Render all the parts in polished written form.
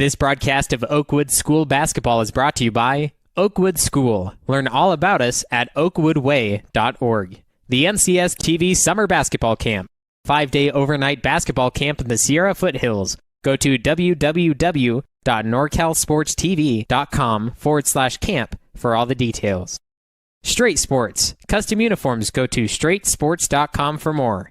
This broadcast of Oakwood School basketball is brought to you by Oakwood School. Learn all about us at oakwoodway.org. The NCS TV Summer Basketball Camp. 5-day overnight basketball camp in the Sierra Foothills. Go to www.norcalsportstv.com/camp for all the details. Straight Sports. Custom uniforms. Go to straightsports.com for more.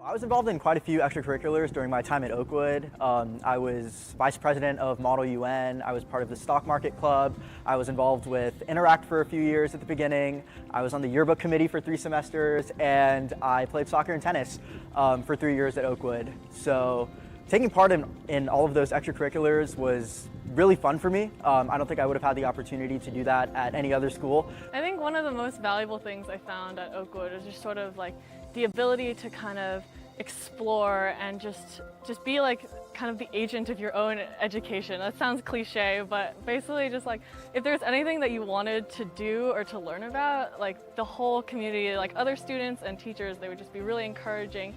I was involved in quite a few extracurriculars during my time at Oakwood. I was vice president of Model UN. I was part of the stock market club. I was involved with Interact for a few years at the beginning. I was on the yearbook committee for 3 semesters, and I played soccer and tennis for 3 years at Oakwood. So taking part in all of those extracurriculars was really fun for me. I don't think I would have had the opportunity to do that at any other school. I think one of the most valuable things I found at Oakwood is just sort of like the ability to kind of explore and just be like kind of the agent of your own education. That sounds cliche, but basically just like if there's anything that you wanted to do or to learn about, like the whole community, like other students and teachers, they would just be really encouraging.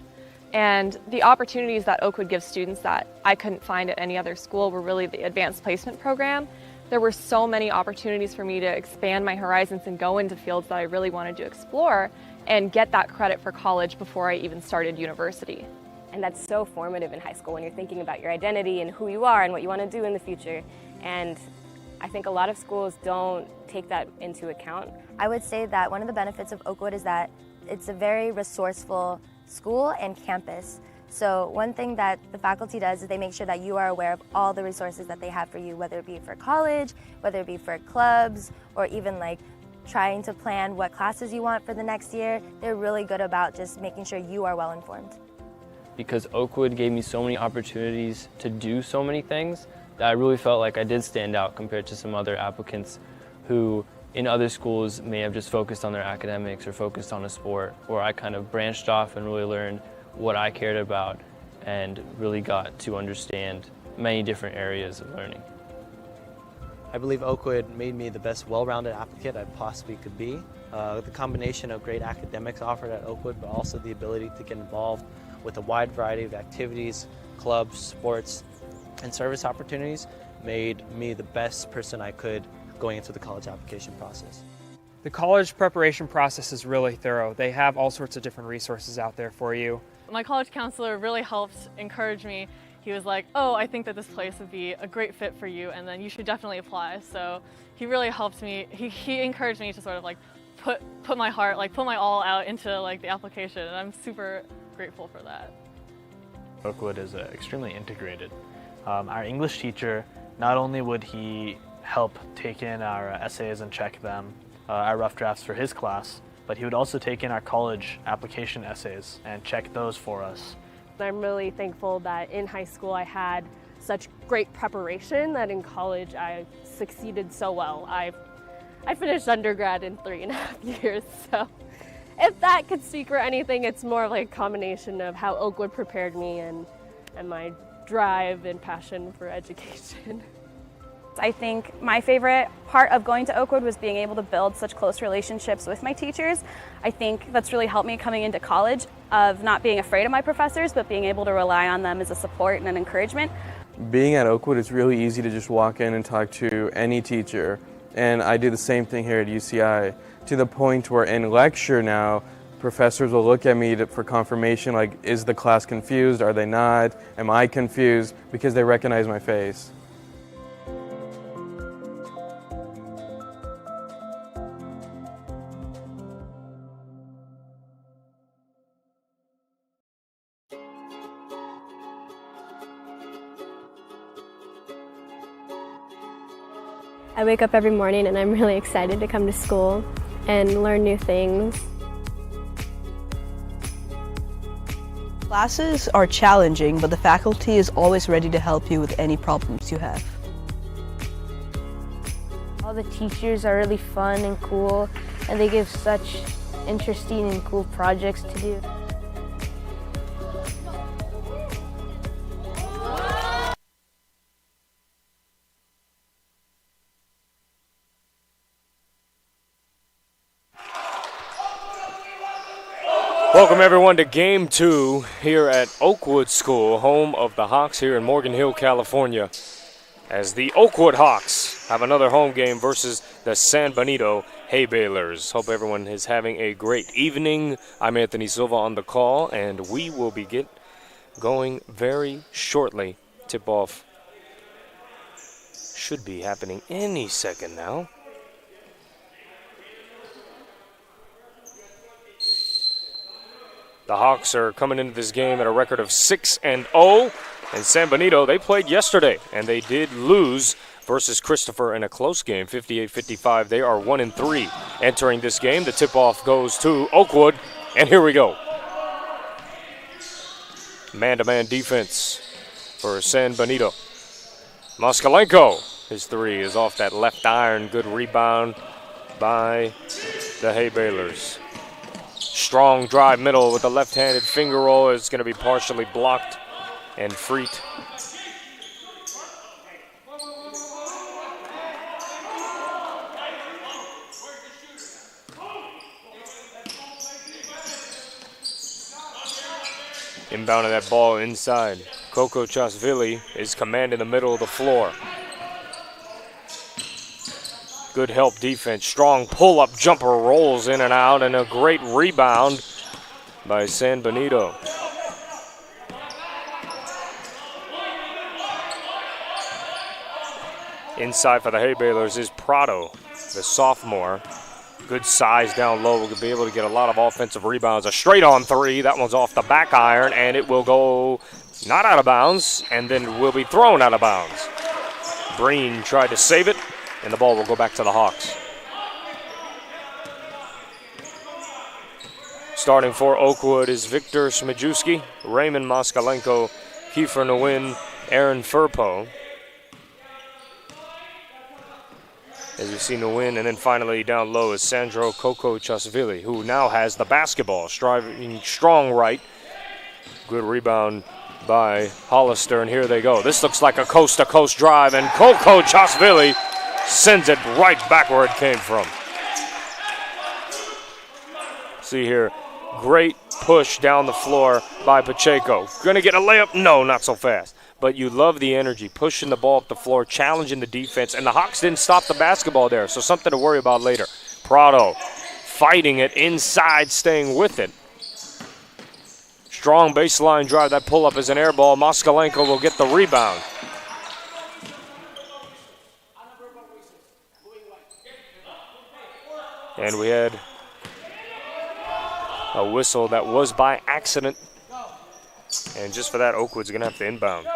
And the opportunities that Oakwood gives students that I couldn't find at any other school were really the advanced placement program. There were so many opportunities for me to expand my horizons and go into fields that I really wanted to explore and get that credit for college before I even started university. And that's so formative in high school when you're thinking about your identity and who you are and what you want to do in the future. And I think a lot of schools don't take that into account. I would say that one of the benefits of Oakwood is that it's a very resourceful school and campus. So one thing that the faculty does is they make sure that you are aware of all the resources that they have for you, whether it be for college, whether it be for clubs, or even like trying to plan what classes you want for the next year. They're really good about just making sure you are well informed. Because Oakwood gave me so many opportunities to do so many things that I really felt like I did stand out compared to some other applicants who in other schools may have just focused on their academics or focused on a sport, or I kind of branched off and really learned what I cared about and really got to understand many different areas of learning. I believe Oakwood made me the best well-rounded applicant I possibly could be. The combination of great academics offered at Oakwood, but also the ability to get involved with a wide variety of activities, clubs, sports, and service opportunities made me the best person I could going into the college application process. The college preparation process is really thorough. They have all sorts of different resources out there for you. My college counselor really helped encourage me. He was like, oh, I think that this place would be a great fit for you, and then you should definitely apply. So he really helped me. He encouraged me to sort of like put my heart, like put my all out into like the application, and I'm super grateful for that. Oakwood is extremely integrated. Our English teacher Not only would he help take in our essays and check them, our rough drafts for his class, but he would also take in our college application essays and check those for us. I'm really thankful that in high school I had such great preparation that in college I succeeded so well. I finished undergrad in 3.5 years, so if that could speak for anything, it's more like a combination of how Oakwood prepared me and my drive and passion for education. I think my favorite part of going to Oakwood was being able to build such close relationships with my teachers. I think that's really helped me coming into college, of not being afraid of my professors, but being able to rely on them as a support and an encouragement. Being at Oakwood, it's really easy to just walk in and talk to any teacher. And I do the same thing here at UCI, to the point where in lecture now, professors will look at me for confirmation, like, is the class confused? Are they not? Am I confused? Because they recognize my face. I wake up every morning and I'm really excited to come to school and learn new things. Classes are challenging, but the faculty is always ready to help you with any problems you have. All the teachers are really fun and cool, and they give such interesting and cool projects to do. Welcome everyone to Game 2 here at Oakwood School, home of the Hawks here in Morgan Hill, California, as the Oakwood Hawks have another home game versus the San Benito Hay Balers. Hope everyone is having a great evening. I'm Anthony Silva on the call, and we will be going very shortly. Tip-off should be happening any second now. The Hawks are coming into this game at a record of 6-0, and San Benito, they played yesterday, and they did lose versus Christopher in a close game, 58-55. They are 1-3 entering this game. The tip-off goes to Oakwood, and here we go. Man-to-man defense for San Benito. Moskalenko, his three is off that left iron. Good rebound by the Hay Balers. Strong drive middle with the left-handed finger roll is going to be partially blocked and Freet. Inbounding that ball inside. Coco Chasvili is commanding the middle of the floor. Good help defense. Strong pull-up jumper rolls in and out, and a great rebound by San Benito. Inside for the Hay Balers is Prado, the sophomore. Good size down low. We'll be able to get a lot of offensive rebounds. A straight-on three. That one's off the back iron, and it will go not out of bounds, and then will be thrown out of bounds. Breen tried to save it, and the ball will go back to the Hawks. Starting for Oakwood is Victor Smajewski, Raymond Moskalenko, Kiefer Nguyen, Aaron Furpo. As you see Nguyen, and then finally down low is Sandro Coco Chasvili, who now has the basketball, striving strong right. Good rebound by Hollister, and here they go. This looks like a coast-to-coast drive, and Coco Chasvili sends it right back where it came from. See here, great push down the floor by Pacheco. Gonna get a layup? No, not so fast. But you love the energy, pushing the ball up the floor, challenging the defense, and the Hawks didn't stop the basketball there, so something to worry about later. Prado fighting it inside, staying with it. Strong baseline drive. That pull-up is an air ball. Moskalenko will get the rebound. And we had a whistle that was by accident. And just for that, Oakwood's going to have to inbound.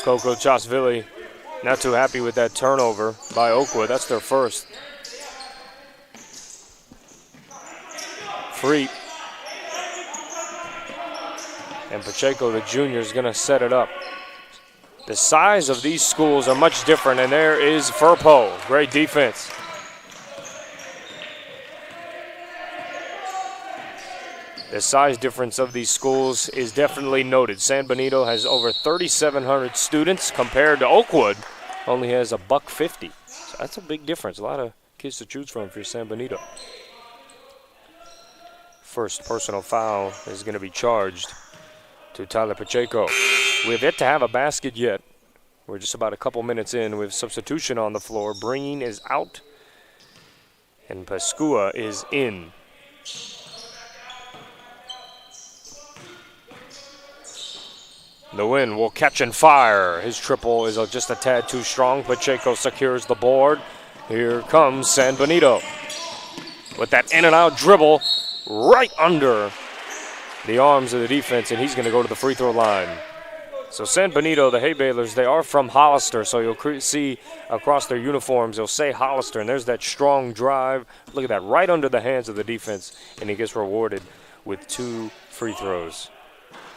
Coco Chasvili not too happy with that turnover by Oakwood. That's their first. Free. And Pacheco, the junior, is going to set it up. The size of these schools are much different, and there is Furpo. Great defense. The size difference of these schools is definitely noted. San Benito has over 3,700 students compared to Oakwood only has $150. So that's a big difference. A lot of kids to choose from if you're San Benito. First personal foul is going to be charged to Tyler Pacheco. We have yet to have a basket yet. We're just about a couple minutes in with substitution on the floor. Breen is out and Pascua is in. Nguyen will catch and fire. His triple is just a tad too strong. Pacheco secures the board. Here comes San Benito with that in and out dribble right under the arms of the defense, and he's going to go to the free throw line. So San Benito, the Hay Balers, they are from Hollister, so you'll see across their uniforms, they'll say Hollister, and there's that strong drive. Look at that, right under the hands of the defense, and he gets rewarded with 2 free throws.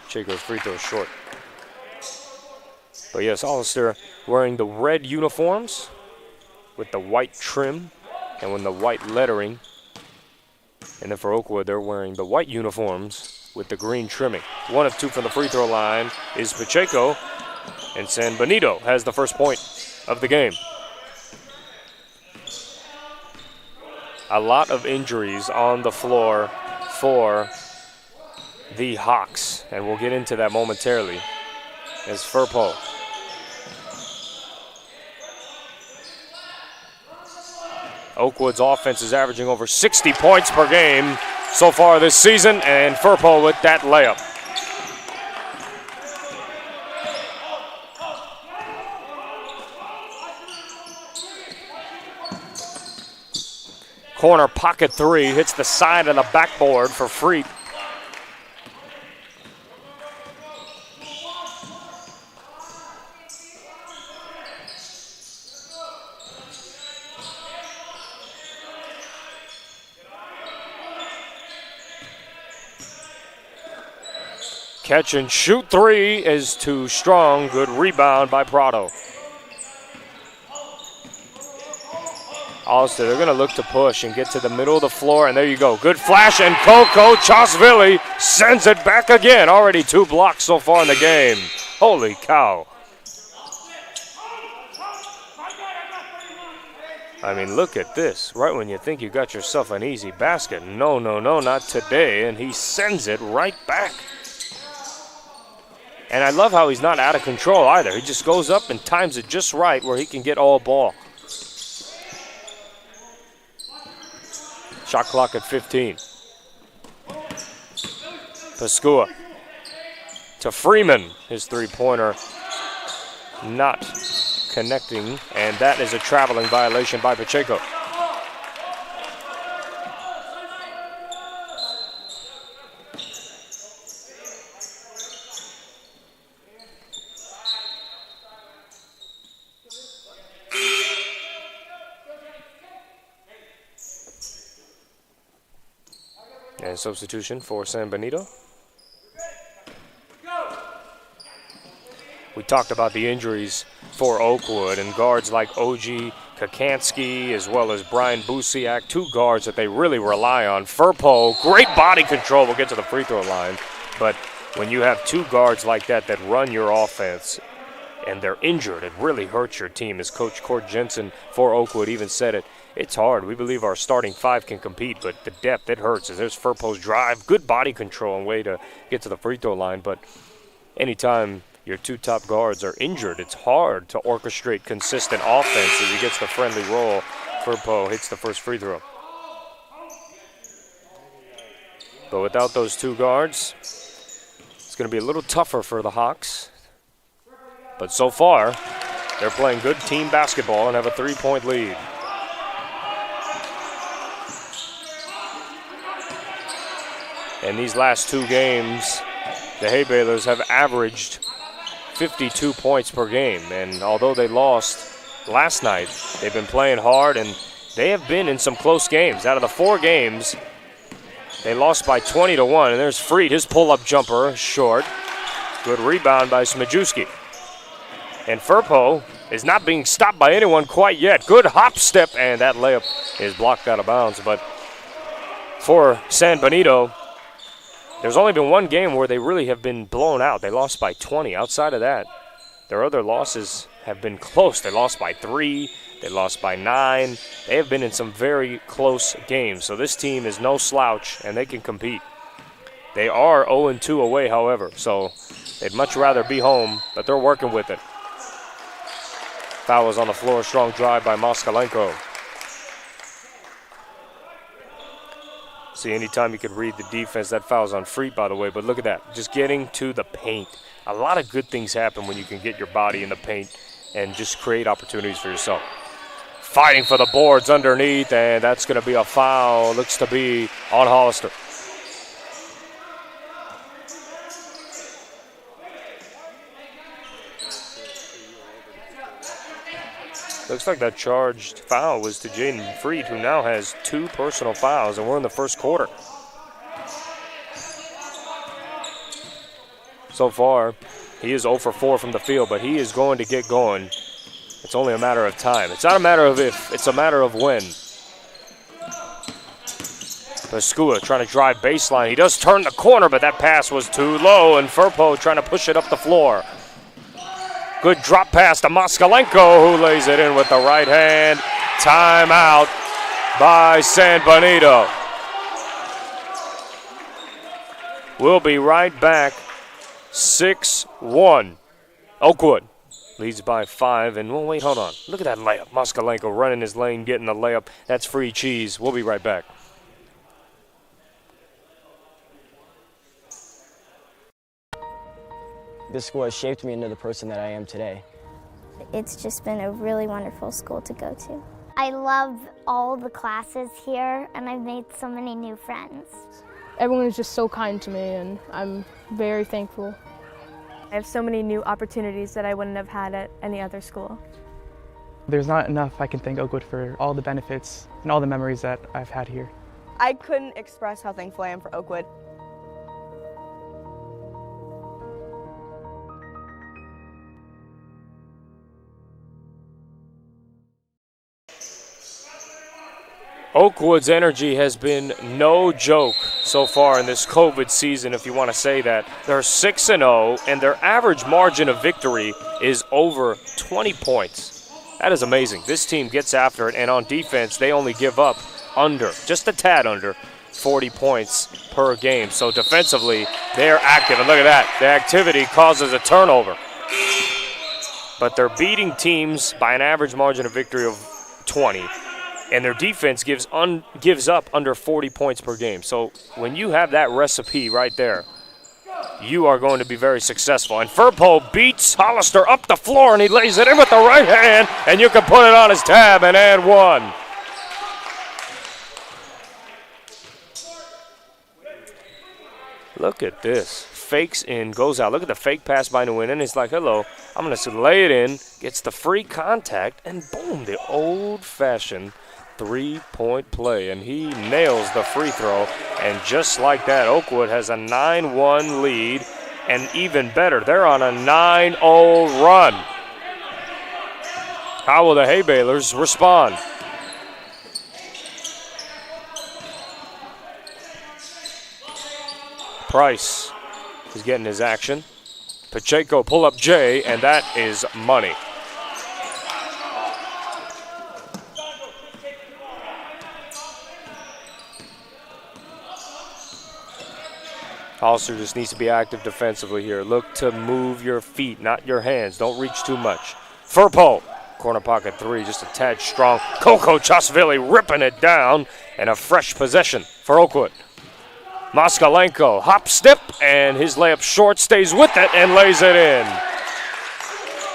Pacheco's free throw short. But yes, Hollister wearing the red uniforms with the white trim and with the white lettering. And then for Oakwood, they're wearing the white uniforms with the green trimming. 1 of 2 from the free throw line is Pacheco, and San Benito has the first point of the game. A lot of injuries on the floor for the Hawks, and we'll get into that momentarily. As Furpo Oakwood's offense is averaging over 60 points per game so far this season, and Furpo with that layup. Corner pocket 3, hits the side of the backboard for free. Catch and shoot 3 is too strong. Good rebound by Prado. Also, they're going to look to push and get to the middle of the floor, and there you go. Good flash, and Coco Chasvili sends it back again. Already 2 blocks so far in the game. Holy cow. I mean, look at this. Right when you think you got yourself an easy basket. No, not today, and he sends it right back. And I love how he's not out of control either. He just goes up and times it just right where he can get all ball. Shot clock at 15. Pascua to Freeman. His 3-pointer not connecting, and that is a traveling violation by Pacheco. And substitution for San Benito. We talked about the injuries for Oakwood and guards like O.G. Kakansky as well as Brian Busiak, 2 guards that they really rely on. Furpo, great body control. We'll get to the free throw line. But when you have 2 guards like that run your offense and they're injured, it really hurts your team. As Coach Court Jensen for Oakwood even said it, it's hard. We believe our starting 5 can compete, but the depth, it hurts. As there's Furpo's drive, good body control and way to get to the free throw line. But anytime your 2 top guards are injured, it's hard to orchestrate consistent offense as he gets the friendly roll. Furpo hits the first free throw. But without those 2 guards, it's going to be a little tougher for the Hawks. But so far, they're playing good team basketball and have a 3-point lead. In these last 2 games, the Hay Balers have averaged 52 points per game. And although they lost last night, they've been playing hard, and they have been in some close games. Out of the 4 games, they lost by 20-1. And there's Freed, his pull-up jumper, short. Good rebound by Smajewski. And Furpo is not being stopped by anyone quite yet. Good hop step, and that layup is blocked out of bounds. But for San Benito, there's only been one game where they really have been blown out. They lost by 20. Outside of that, their other losses have been close. They lost by 3. They lost by 9. They have been in some very close games. So this team is no slouch, and they can compete. They are 0-2 away, however, so they'd much rather be home, but they're working with it. Foul is on the floor. Strong drive by Moskalenko. See, anytime you could read the defense, that foul's on Freed, by the way, but look at that. Just getting to the paint. A lot of good things happen when you can get your body in the paint and just create opportunities for yourself. Fighting for the boards underneath, and that's going to be a foul. Looks to be on Hollister. Looks like that charged foul was to Jaden Freed, who now has 2 personal fouls, and we're in the first quarter. So far, he is 0 for 4 from the field, but he is going to get going. It's only a matter of time. It's not a matter of if, it's a matter of when. Pascua trying to drive baseline. He does turn the corner, but that pass was too low, and Furpo trying to push it up the floor. Good drop pass to Moskalenko, who lays it in with the right hand. Timeout by San Benito. We'll be right back. 6-1. Oakwood leads by 5. And, well, wait, hold on. Look at that layup. Moskalenko running his lane, getting the layup. That's free cheese. We'll be right back. This school has shaped me into the person that I am today. It's just been a really wonderful school to go to. I love all the classes here, and I've made so many new friends. Everyone is just so kind to me, and I'm very thankful. I have so many new opportunities that I wouldn't have had at any other school. There's not enough I can thank Oakwood for all the benefits and all the memories that I've had here. I couldn't express how thankful I am for Oakwood. Oakwood's energy has been no joke so far in this COVID season, if you want to say that. They're 6-0, and their average margin of victory is over 20 points. That is amazing. This team gets after it, and on defense, they only give up under, just a tad under, 40 points per game. So defensively, they're active, and look at that. The activity causes a turnover. But they're beating teams by an average margin of victory of 20. And their defense gives up under 40 points per game. So when you have that recipe right there, you are going to be very successful. And Furpo beats Hollister up the floor, and he lays it in with the right hand, and you can put it on his tab and one. Look at this. Fakes in, goes out. Look at the fake pass by Nguyen, and it's like, hello, I'm going to lay it in, gets the free contact, and boom, the old-fashioned three-point play, and he nails the free throw. And just like that, Oakwood has a 9-1 lead, and even better, they're on a 9-0 run. How will the Hay Balers respond? Price is getting his action. Pacheco pull up J, and that is money. Hollister just needs to be active defensively here. Look to move your feet, not your hands. Don't reach too much. Furpo, corner pocket 3, just a tad strong. Coco Chasvili ripping it down, and a fresh possession for Oakwood. Moskalenko, hop, step, and his layup short, stays with it, and lays it in.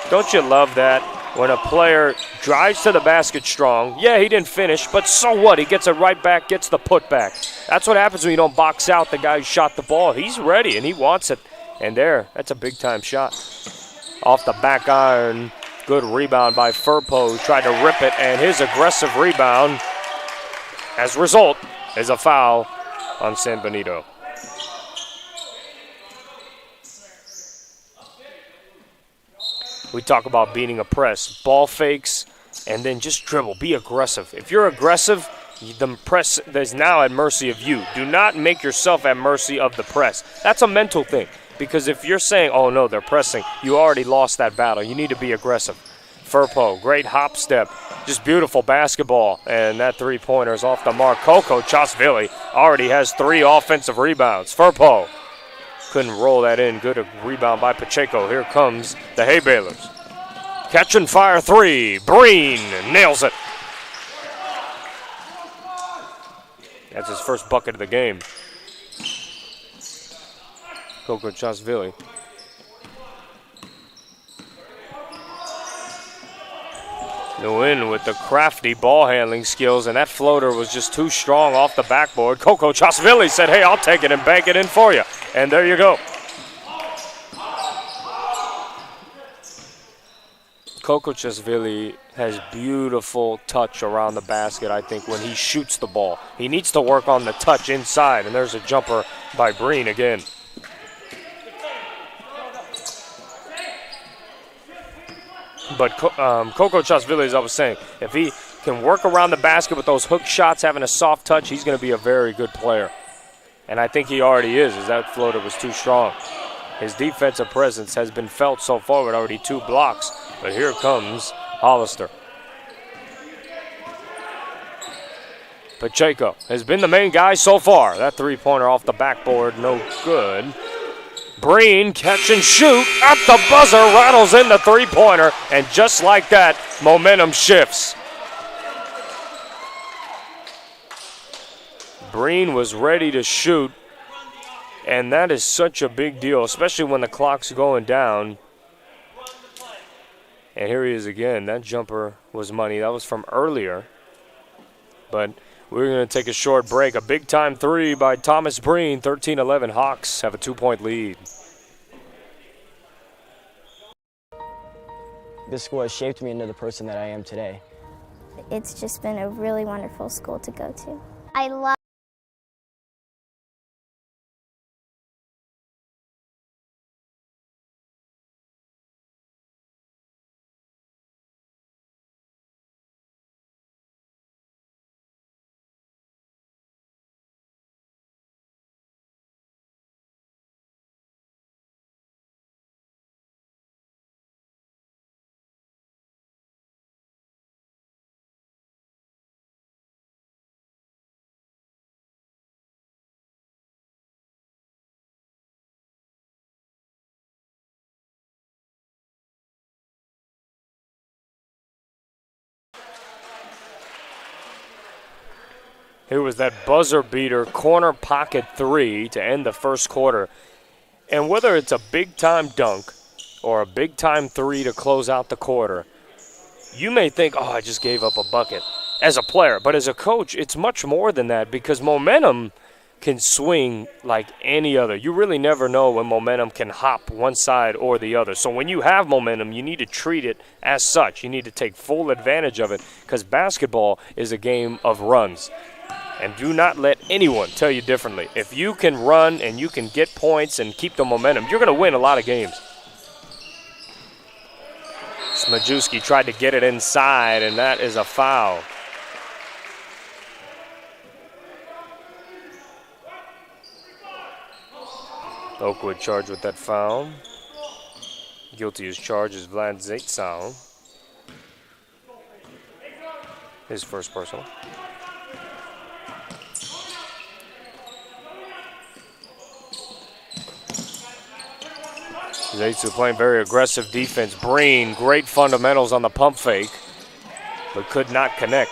Don't you love that? When a player drives to the basket strong, yeah, he didn't finish, but so what? He gets it right back, gets the putback. That's what happens when you don't box out the guy who shot the ball. He's ready, and he wants it. And there, that's a big-time shot. off the back iron. Good rebound by Furpo. Tried to rip it, and his aggressive rebound, as a result, is a foul on San Benito. We talk about beating a press. Ball fakes, and then just dribble. Be aggressive. If you're aggressive, the press is now at mercy of you. Do not make yourself at mercy of the press. That's a mental thing. Because if you're saying, oh no, they're pressing, you already lost that battle. You need to be aggressive. Furpo, great hop step. Just beautiful basketball. And that three-pointer is off the mark. Coco Chasvili already has 3 offensive rebounds. Furpo couldn't roll that in. Good rebound by Pacheco. Here comes the Hay Balers. Catch and fire 3. Breen nails it. That's his first bucket of the game. Coco Chasvili. Nguyen with the crafty ball handling skills, and that floater was just too strong off the backboard. Coco Chasvili said, hey, I'll take it and bank it in for you. And there you go. Coco Chasvili has beautiful touch around the basket, I think, when he shoots the ball. He needs to work on the touch inside, and there's a jumper by Breen again. But Coco Chasvili, as I was saying, if he can work around the basket with those hook shots, having a soft touch, he's going to be a very good player. And I think he already is, as that floater was too strong. His defensive presence has been felt so far with already 2 blocks. But here comes Hollister. Pacheco has been the main guy so far. That three-pointer off the backboard, no good. Breen, catch and shoot at the buzzer, rattles in the three-pointer, and just like that, momentum shifts. Breen was ready to shoot, and that is such a big deal, especially when the clock's going down. And here he is again. That jumper was money. That was from earlier. But we're going to take a short break. A big-time 3 by Thomas Breen. 13-11. Hawks have a 2-point lead. This school has shaped me into the person that I am today. It's just been a really wonderful school to go to. I love Here was that buzzer beater corner pocket 3 to end the first quarter. And whether it's a big-time dunk or a big-time 3 to close out the quarter, you may think, oh, I just gave up a bucket as a player. But as a coach, it's much more than that because momentum can swing like any other. You really never know when momentum can hop one side or the other. So when you have momentum, you need to treat it as such. You need to take full advantage of it because basketball is a game of runs. And do not let anyone tell you differently. If you can run and you can get points and keep the momentum, you're going to win a lot of games. Smajewski tried to get it inside, and that is a foul. Oakwood charged with that foul. Guilty as charged is Vlad Zaitsau. His first personal. Zaitsu playing very aggressive defense. Breen, great fundamentals on the pump fake, but could not connect.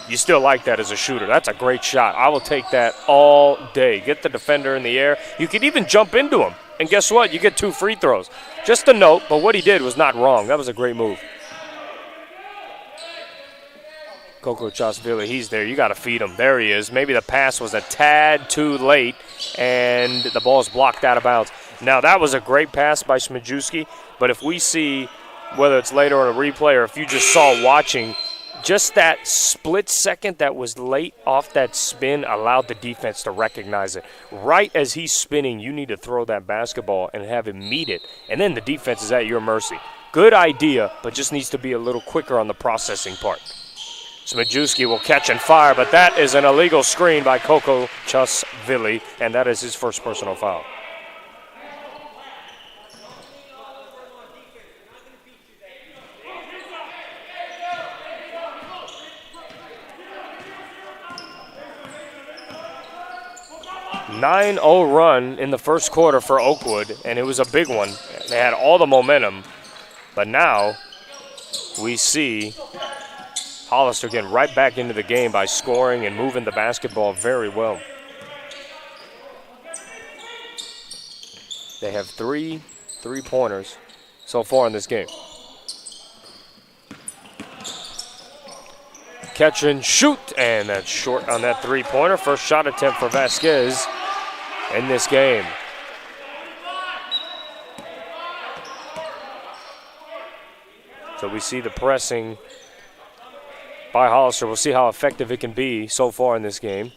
You still like that as a shooter. That's a great shot. I will take that all day. Get the defender in the air. You could even jump into him. And guess what? You get 2 free throws. Just a note, but what he did was not wrong. That was a great move. Coco Chasvili, he's there. You got to feed him. There he is. Maybe the pass was a tad too late, and the ball's blocked out of bounds. Now, that was a great pass by Smajewski, but if we see, whether it's later on a replay or if you just saw watching, just that split second that was late off that spin allowed the defense to recognize it. Right as he's spinning, you need to throw that basketball and have him meet it, and then the defense is at your mercy. Good idea, but just needs to be a little quicker on the processing part. Smajewski will catch and fire, but that is an illegal screen by Coco Chasvili, and that is his first personal foul. (9-0) run in the first quarter for Oakwood, and it was a big one. They had all the momentum, but now we see Hollister getting right back into the game by scoring and moving the basketball very well. They have three three-pointers so far in this game. Catch and shoot, and that's short on that three-pointer. First shot attempt for Vasquez in this game. So we see the pressing by Hollister. We'll see how effective it can be so far in this game.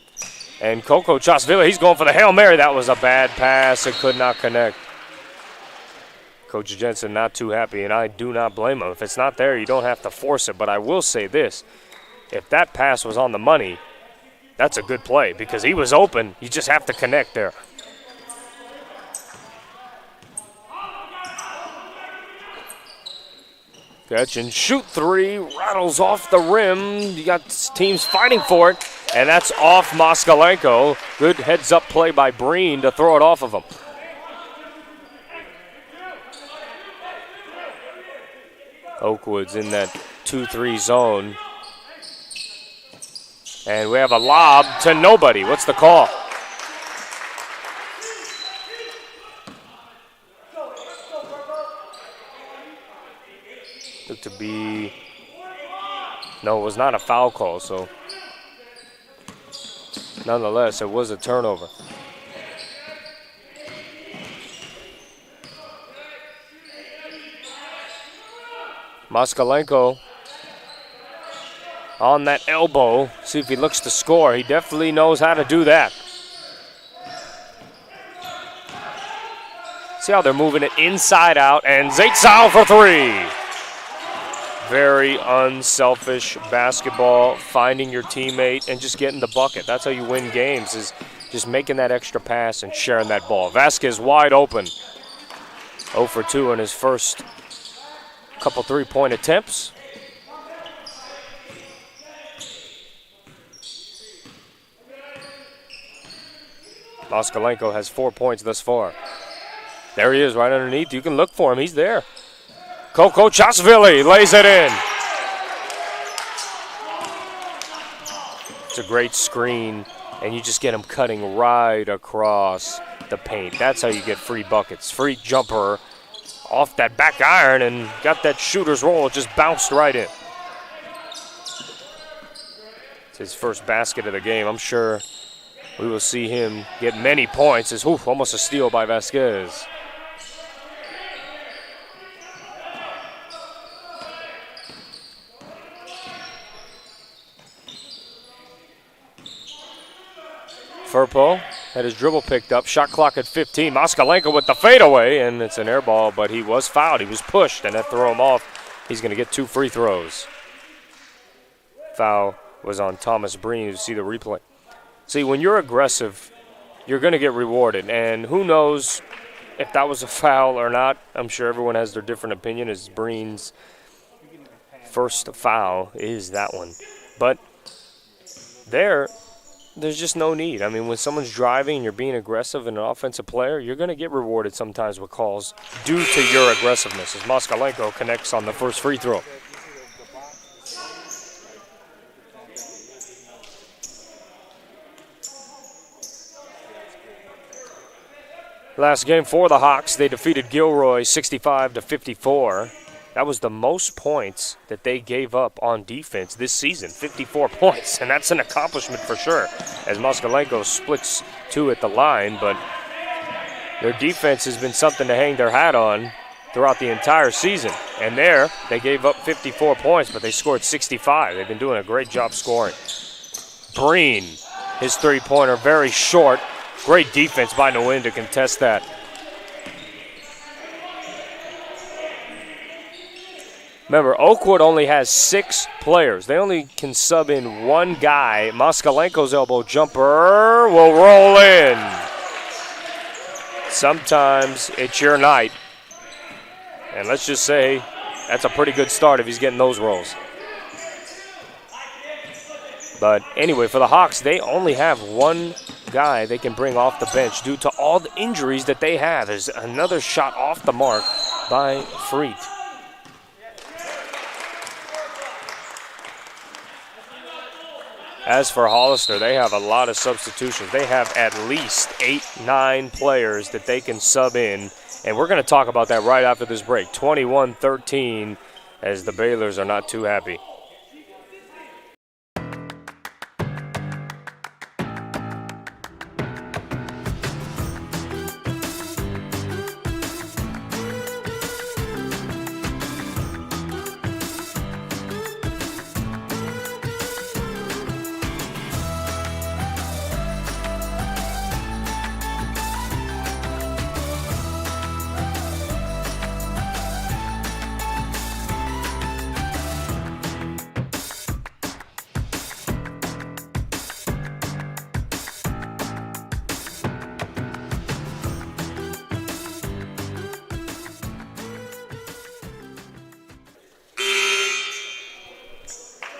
And Coco Chasvili, he's going for the Hail Mary. That was a bad pass. It could not connect. Coach Jensen not too happy, and I do not blame him. If it's not there, you don't have to force it. But I will say this. If that pass was on the money, that's a good play because he was open. You just have to connect there. Catch and shoot three, rattles off the rim. You got teams fighting for it, and that's off Moskalenko. Good heads-up play by Breen to throw it off of him. Oakwood's in that 2-3 zone. And we have a lob to nobody. What's the call? Looked to be, no, it was not a foul call, so nonetheless, it was a turnover. Moskalenko on that elbow. See if he looks to score. He definitely knows how to do that. See how they're moving it inside out, and Zaitsao for three. Very unselfish basketball, finding your teammate and just getting the bucket. That's how you win games, is just making that extra pass and sharing that ball. Vasquez wide open. 0 for 2 in his first couple three-point attempts. Moskalenko has 4 points thus far. There he is right underneath. You can look for him. He's there. Coco Chasvili lays it in. It's a great screen, and you just get him cutting right across the paint. That's how you get free buckets. Free jumper off that back iron and got that shooter's roll. It just bounced right in. It's his first basket of the game. I'm sure we will see him get many points. It's almost a steal by Vasquez. Firpo had his dribble picked up. Shot clock at 15. Moskalenko with the fadeaway, and it's an air ball, but he was fouled. He was pushed, and that threw him off. He's going to get 2 free throws. Foul was on Thomas Breen. You see the replay. See, when you're aggressive, you're going to get rewarded, and who knows if that was a foul or not. I'm sure everyone has their different opinion, as Breen's first foul is that one. But there's just no need. I mean, when someone's driving and you're being aggressive and an offensive player, you're going to get rewarded sometimes with calls due to your aggressiveness, as Moskalenko connects on the first free throw. Last game for the Hawks, they defeated Gilroy 65-54. That was the most points that they gave up on defense this season, 54 points, and that's an accomplishment for sure, as Moskalenko splits 2 at the line, but Their defense has been something to hang their hat on throughout the entire season. And there, they gave up 54 points, but they scored 65. They've been doing a great job scoring. Breen, his three-pointer, very short. Great defense by Nguyen to contest that. Remember, Oakwood only has 6 players. They only can sub in one guy. Moskalenko's elbow jumper will roll in. Sometimes it's your night. And let's just say that's a pretty good start if he's getting those rolls. But anyway, for the Hawks, they only have one guy they can bring off the bench due to all the injuries that they have. There's another shot off the mark by Freet. As for Hollister, they have a lot of substitutions. They have at least 8-9 players that they can sub in. And we're going to talk about that right after this break. 21-13 as the Baylors are not too happy.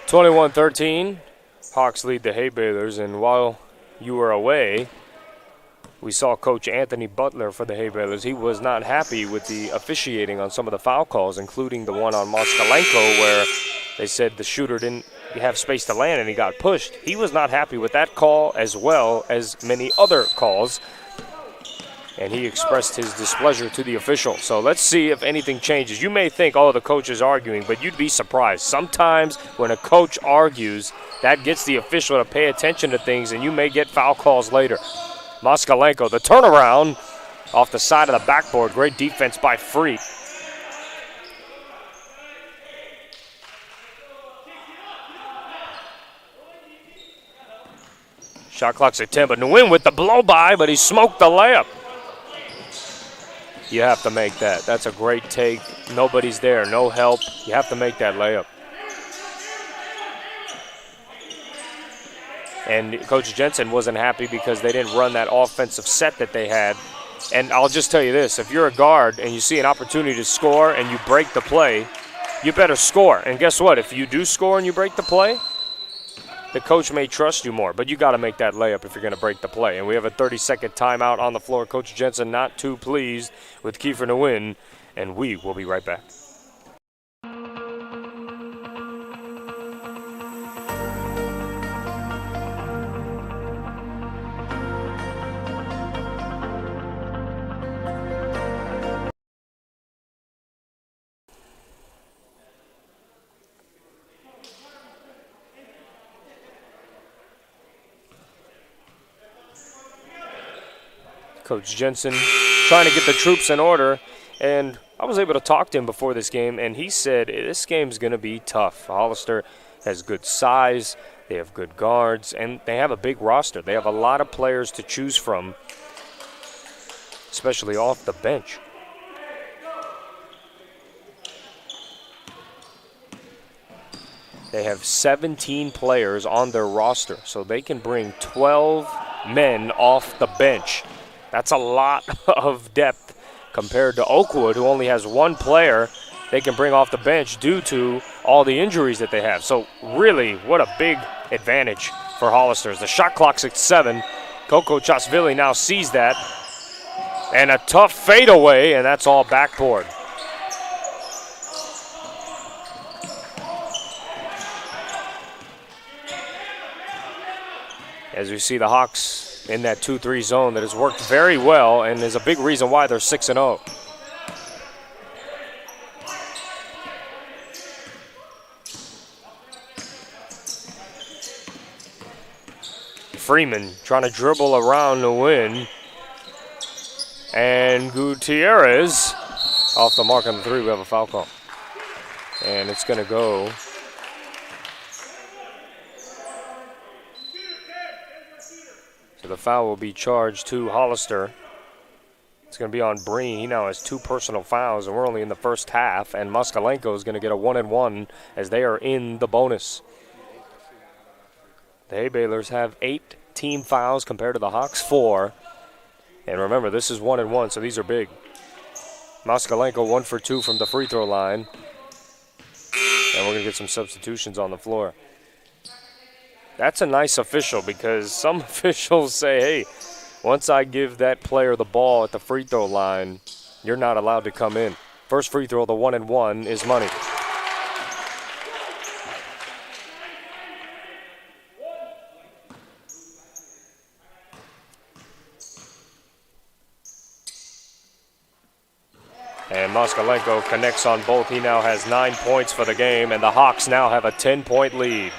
(21-13), Hawks lead the Hay Baylors, and while you were away, we saw Coach Anthony Butler for the Hay Baylors. He was not happy with the officiating on some of the foul calls, including the one on Moskalenko where they said the shooter didn't have space to land and he got pushed. He was not happy with that call as well as many other calls, and he expressed his displeasure to the official. So let's see if anything changes. You may think, oh, the coach is arguing, but you'd be surprised. Sometimes when a coach argues, that gets the official to pay attention to things, and you may get foul calls later. Moskalenko, the turnaround off the side of the backboard. Great defense by Freet. Shot clock's at 10, but Nguyen with the blow-by, but he smoked the layup. You have to make that. That's a great take. Nobody's there, no help. You have to make that layup. And Coach Jensen wasn't happy because they didn't run that offensive set that they had. And I'll just tell you this, if you're a guard and you see an opportunity to score and you break the play, you better score. And guess what? If you do score and you break the play, the coach may trust you more, but you got to make that layup if you're going to break the play. And we have a 30-second timeout on the floor. Coach Jensen not too pleased with Kiefer Nguyen, and we will be right back. Coach Jensen trying to get the troops in order, and I was able to talk to him before this game, and he said this game's going to be tough. Hollister has good size, they have good guards, and they have a big roster. They have a lot of players to choose from, especially off the bench. They have 17 players on their roster, so they can bring 12 men off the bench. That's a lot of depth compared to Oakwood, who only has one player they can bring off the bench due to all the injuries that they have. So really, what a big advantage for Hollisters. The shot clock's at 7. Coco Chasvili now sees that. And a tough fadeaway, and that's all backboard. As we see the Hawks in that 2-3 zone that has worked very well and is a big reason why they're 6-0. Freeman trying to dribble around to win. And Gutierrez off the mark on the 3. We have a foul call. And it's going to go. So the foul will be charged to Hollister. It's going to be on Breen. He now has 2 personal fouls, and we're only in the first half. And Moskalenko is going to get a 1-and-1 as they are in the bonus. The Hay Baylors have 8 team fouls compared to the Hawks 4. And remember, this is 1-and-1, so these are big. Moskalenko 1 for 2 from the free throw line. And we're going to get some substitutions on the floor. That's a nice official because some officials say, hey, once I give that player the ball at the free throw line, you're not allowed to come in. First free throw, the 1-and-1 is money. And Moskalenko connects on both. He now has 9 points for the game, and the Hawks now have a 10-point lead.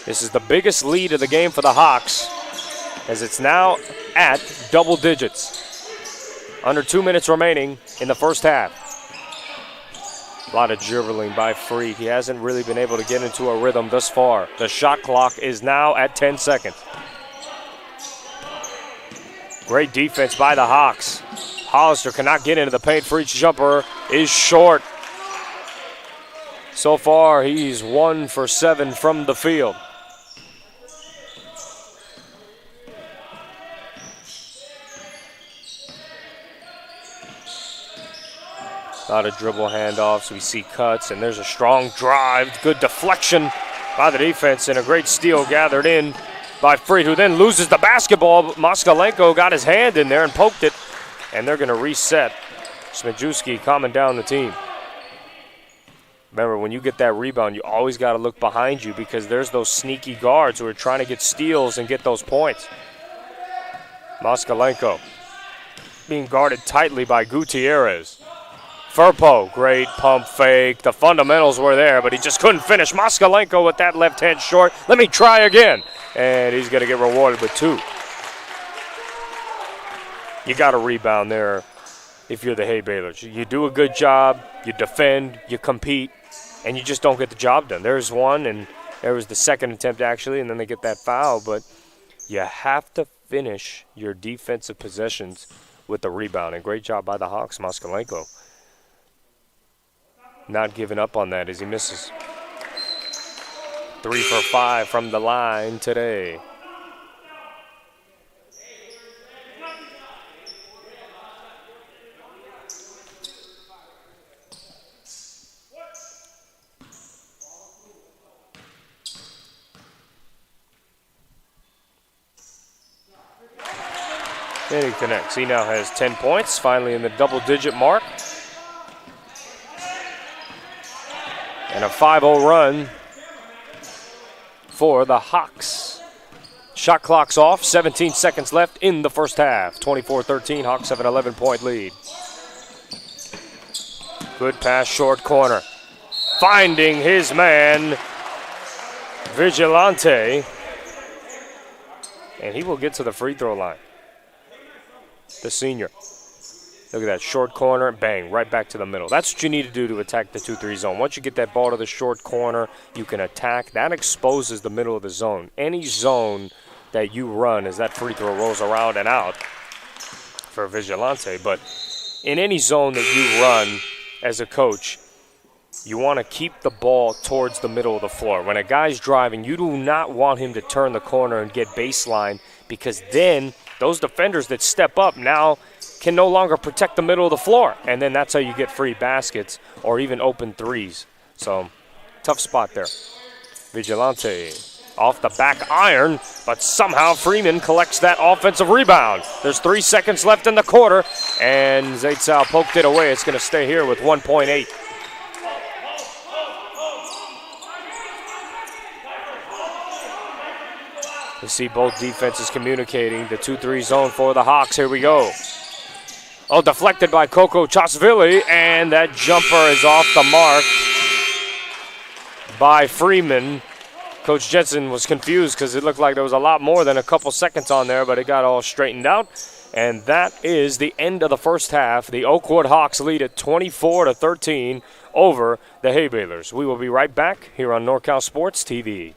This is the biggest lead of the game for the Hawks, as it's now at double digits. Under 2 minutes remaining in the first half. A lot of dribbling by Freed. He hasn't really been able to get into a rhythm thus far. The shot clock is now at 10 seconds. Great defense by the Hawks. Hollister cannot get into the paint. Freed's jumper is short. So far, he's 1 for 7 from the field. A lot of dribble handoffs. We see cuts, and there's a strong drive. Good deflection by the defense, and a great steal gathered in by Freed, who then loses the basketball. Moskalenko got his hand in there and poked it, and they're going to reset. Smajewski calming down the team. Remember, when you get that rebound, you always got to look behind you because there's those sneaky guards who are trying to get steals and get those points. Moskalenko being guarded tightly by Gutierrez. Firpo, great pump fake. The fundamentals were there, but he just couldn't finish. Moskalenko with that left hand short. Let me try again. And he's going to get rewarded with 2. You got to rebound there if you're the Hay Baylors. You do a good job, you defend, you compete, and you just don't get the job done. There's one, and there was the second attempt actually, and then they get that foul. But you have to finish your defensive possessions with the rebound. And great job by the Hawks, Moskalenko. Not giving up on that as he misses. 3 for 5 from the line today. And he connects. He now has 10 points, finally in the double-digit mark. And a 5-0 run for the Hawks. Shot clock's off, 17 seconds left in the first half. 24-13, Hawks have an 11-point lead. Good pass, short corner. Finding his man, Vigilante. And he will get to the free throw line. The senior. Look at that, short corner, bang, right back to the middle. That's what you need to do to attack the 2-3 zone. Once you get that ball to the short corner, you can attack. That exposes the middle of the zone. Any zone that you run as that free throw rolls around and out for Vigilante. But in any zone that you run as a coach, you want to keep the ball towards the middle of the floor. When a guy's driving, you do not want him to turn the corner and get baseline, because then those defenders that step up now can no longer protect the middle of the floor. And then that's how you get free baskets or even open threes. So, tough spot there. Vigilante off the back iron, but somehow Freeman collects that offensive rebound. There's 3 seconds left in the quarter, and Zaitzal poked it away. It's going to stay here with 1.8. You see both defenses communicating. The 2-3 zone for the Hawks. Here we go. Oh, deflected by Coco Chasvili, and that jumper is off the mark by Freeman. Coach Jensen was confused because it looked like there was a lot more than a couple seconds on there, but it got all straightened out. And that is the end of the first half. The Oakwood Hawks lead at 24-13 over the Hay Balers. We will be right back here on NorCal Sports TV.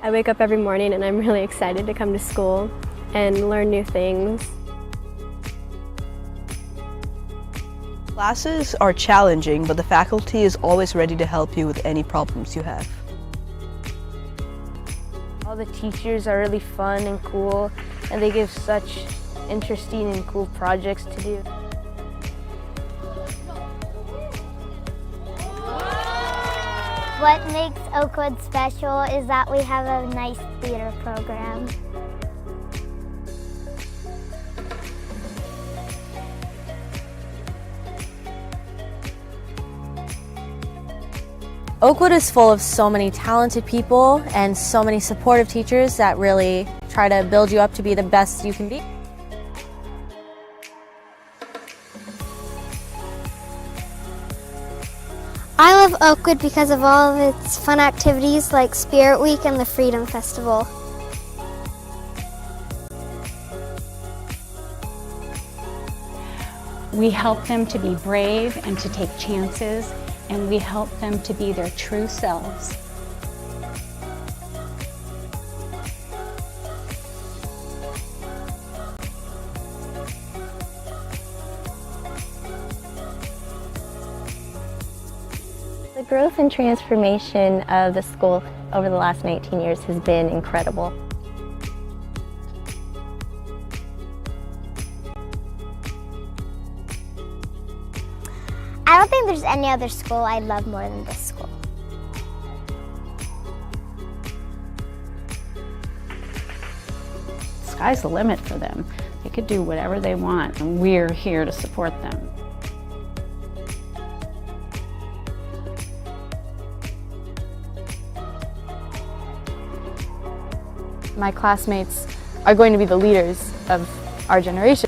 I wake up every morning and I'm really excited to come to school and learn new things. Classes are challenging, but the faculty is always ready to help you with any problems you have. All the teachers are really fun and cool, and they give such interesting and cool projects to do. What makes Oakwood special is that we have a nice theater program. Oakwood is full of so many talented people and so many supportive teachers that really try to build you up to be the best you can be. I love Oakwood because of all of its fun activities like Spirit Week and the Freedom Festival. We help them to be brave and to take chances, and we help them to be their true selves. The growth and transformation of the school over the last 19 years has been incredible. I don't think there's any other school I love more than this school. Sky's the limit for them. They could do whatever they want, and we're here to support them. My classmates are going to be the leaders of our generation.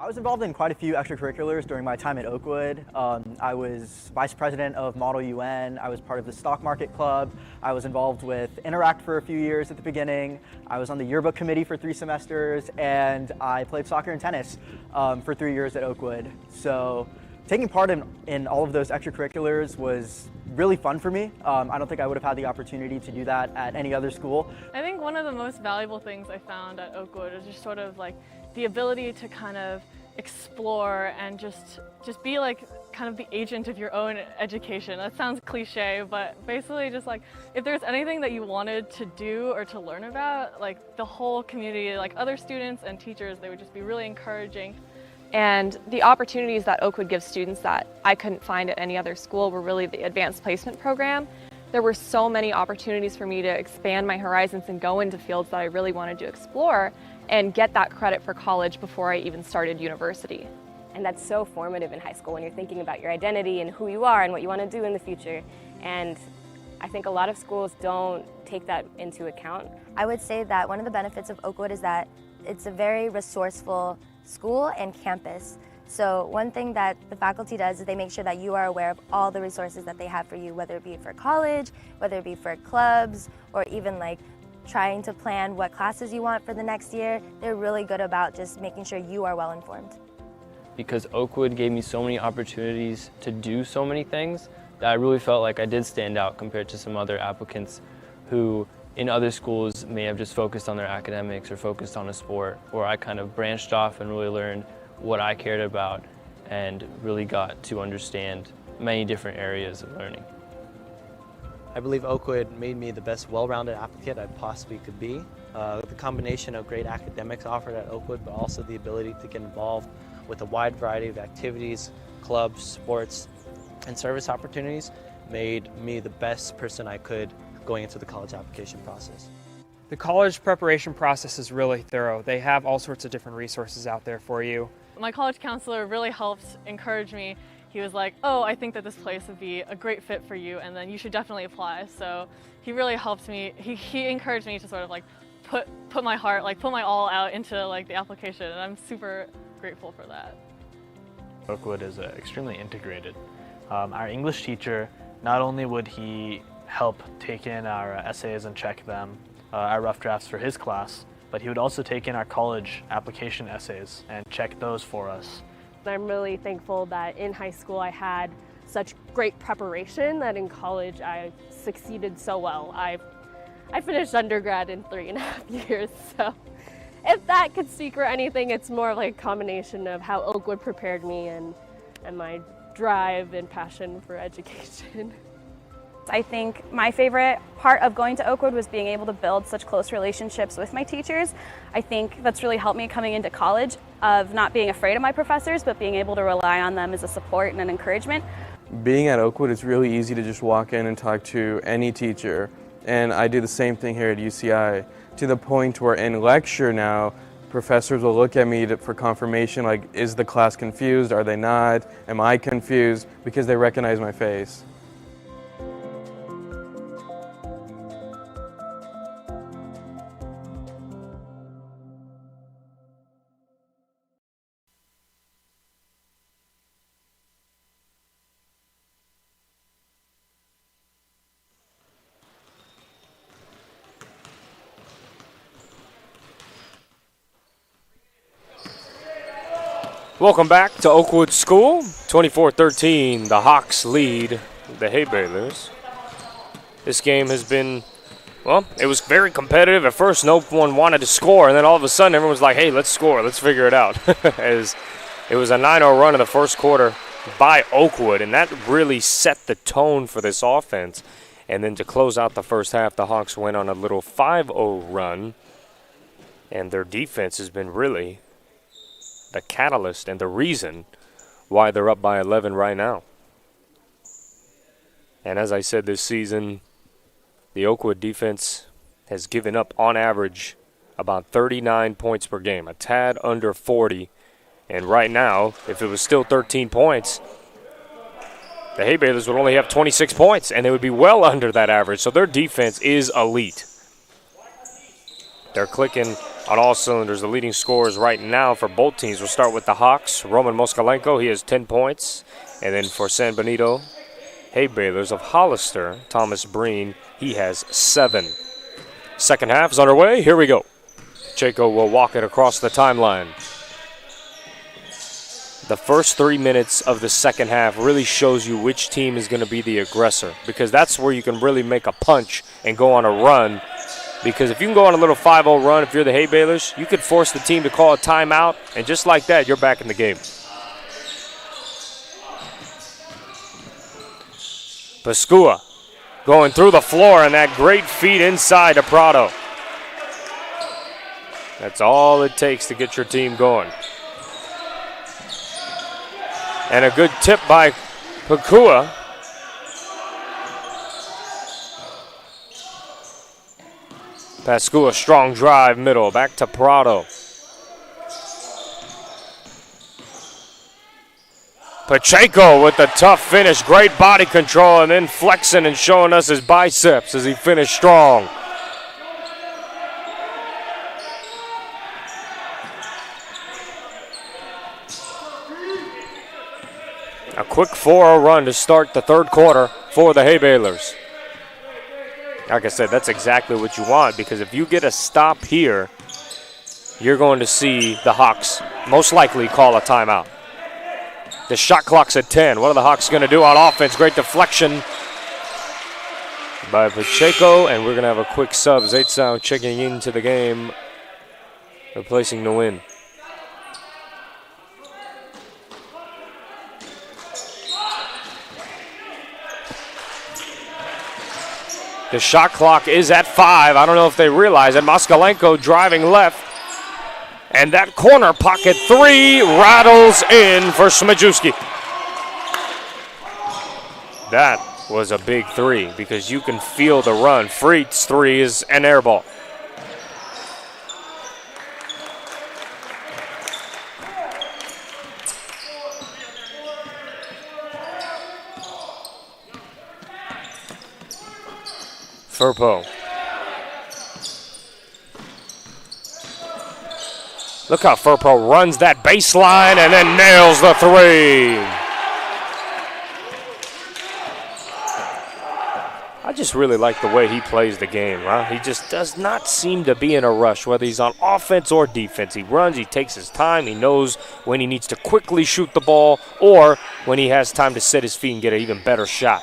I was involved in quite a few extracurriculars during my time at Oakwood. I was vice president of Model UN. I was part of the stock market club. I was involved with Interact for a few years at the beginning. I was on the yearbook committee for 3 semesters, and I played soccer and tennis for 3 years at Oakwood. So taking part in all of those extracurriculars was really fun for me. I don't think I would have had the opportunity to do that at any other school. I think one of the most valuable things I found at Oakwood is just sort of like the ability to kind of explore and just be like kind of the agent of your own education. That sounds cliche, but basically just like if there's anything that you wanted to do or to learn about, like the whole community, like other students and teachers, they would just be really encouraging. And the opportunities that Oakwood gives students that I couldn't find at any other school were really the advanced placement program. There were so many opportunities for me to expand my horizons and go into fields that I really wanted to explore and get that credit for college before I even started university. And that's so formative in high school when you're thinking about your identity and who you are and what you want to do in the future. And I think a lot of schools don't take that into account. I would say that one of the benefits of Oakwood is that it's a very resourceful school and campus. So one thing that the faculty does is they make sure that you are aware of all the resources that they have for you, whether it be for college, whether it be for clubs, or even like trying to plan what classes you want for the next year. They're really good about just making sure you are well informed. Because Oakwood gave me so many opportunities to do so many things that I really felt like I did stand out compared to some other applicants who in other schools may have just focused on their academics or focused on a sport, or I kind of branched off and really learned what I cared about and really got to understand many different areas of learning. I believe Oakwood made me the best well-rounded applicant I possibly could be. The combination of great academics offered at Oakwood, but also the ability to get involved with a wide variety of activities, clubs, sports, and service opportunities made me the best person I could going into the college application process. The college preparation process is really thorough. They have all sorts of different resources out there for you. My college counselor really helped encourage me. He was like, oh, I think that this place would be a great fit for you and then you should definitely apply. So he really helped me. He encouraged me to sort of like put my heart, like put my all out into like the application, and I'm super grateful for that. Oakwood is extremely integrated. Our English teacher, not only would he help take in our essays and check them, our rough drafts for his class, but he would also take in our college application essays and check those for us. I'm really thankful that in high school I had such great preparation that in college I succeeded so well. I finished undergrad in 3.5 years, so if that could speak for anything, it's more like a combination of how Oakwood prepared me and my drive and passion for education. I think my favorite part of going to Oakwood was being able to build such close relationships with my teachers. I think that's really helped me coming into college, of not being afraid of my professors, but being able to rely on them as a support and an encouragement. Being at Oakwood, it's really easy to just walk in and talk to any teacher. And I do the same thing here at UCI, to the point where in lecture now, professors will look at me for confirmation, like, is the class confused? Are they not? Am I confused? Because they recognize my face. Welcome back to Oakwood School. 24-13, the Hawks lead the Hay Balers. This game has been, well, it was very competitive. At first, no one wanted to score, and then all of a sudden, everyone was like, hey, let's score. Let's figure it out. As it was a 9-0 run in the first quarter by Oakwood, and that really set the tone for this offense. And then to close out the first half, the Hawks went on a little 5-0 run, and their defense has been really the catalyst and the reason why they're up by 11 right now. And as I said this season, the Oakwood defense has given up on average about 39 points per game, a tad under 40. And right now, if it was still 13 points, the Hay Balers would only have 26 points, and they would be well under that average. So their defense is elite. They're clicking on all cylinders. The leading scorers right now for both teams. We'll start with the Hawks. Roman Moskalenko, he has 10 points. And then for San Benito Hay Balers of Hollister, Thomas Breen, he has 7. Second half is underway. Here we go. Chaco will walk it across the timeline. The first 3 minutes of the second half really shows you which team is going to be the aggressor, because that's where you can really make a punch and go on a run. Because if you can go on a little 5-0 run, if you're the Hay Balers, you could force the team to call a timeout, and just like that, you're back in the game. Pascua going through the floor, and that great feed inside to Prado. That's all it takes to get your team going. And a good tip by Pascua. Pascua, strong drive middle, back to Prado. Pacheco with the tough finish, great body control, and then flexing and showing us his biceps as he finished strong. A quick 4-0 run to start the third quarter for the Hay Balers. Like I said, that's exactly what you want, because if you get a stop here, you're going to see the Hawks most likely call a timeout. The shot clock's at 10. What are the Hawks going to do on offense? Great deflection by Pacheco, and we're going to have a quick sub. Zaitsow checking into the game, replacing Nguyen. The shot clock is at 5. I don't know if they realize it. Moskalenko driving left. And that corner pocket 3 rattles in for Smajewski. That was a big 3 because you can feel the run. Freet's 3 is an air ball. Furpo. Look how Furpo runs that baseline and then nails the 3. I just really like the way he plays the game, huh? He just does not seem to be in a rush, whether he's on offense or defense. He runs, he takes his time, he knows when he needs to quickly shoot the ball or when he has time to set his feet and get an even better shot.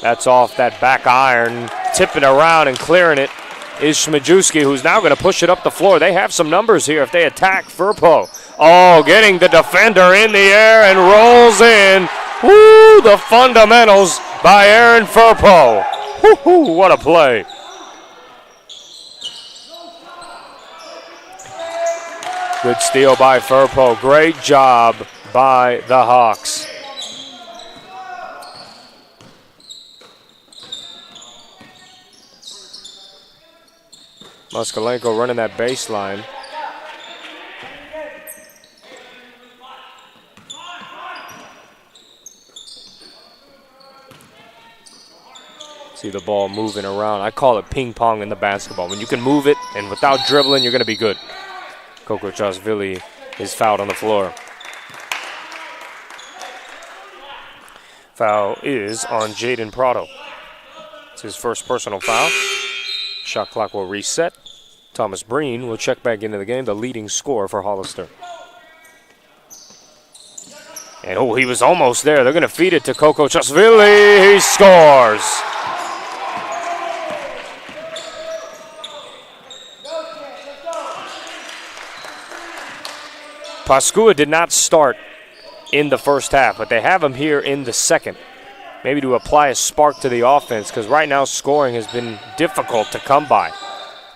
That's off that back iron, tipping around and clearing it is Smajewski, who's now going to push it up the floor. They have some numbers here if they attack Furpo. Oh, getting the defender in the air and rolls in. Woo, the fundamentals by Aaron Furpo. Woo-hoo, what a play. Good steal by Furpo. Great job by the Hawks. Moskalenko running that baseline. See the ball moving around. I call it ping pong in the basketball. When you can move it and without dribbling, you're going to be good. Kokochashvili is fouled on the floor. Foul is on Jaden Prado. It's his first personal foul. Shot clock will reset. Thomas Breen will check back into the game, the leading scorer for Hollister. And oh, he was almost there. They're going to feed it to Kokochashvili. He scores. Pascua did not start in the first half, but they have him here in the second. Maybe to apply a spark to the offense, because right now scoring has been difficult to come by.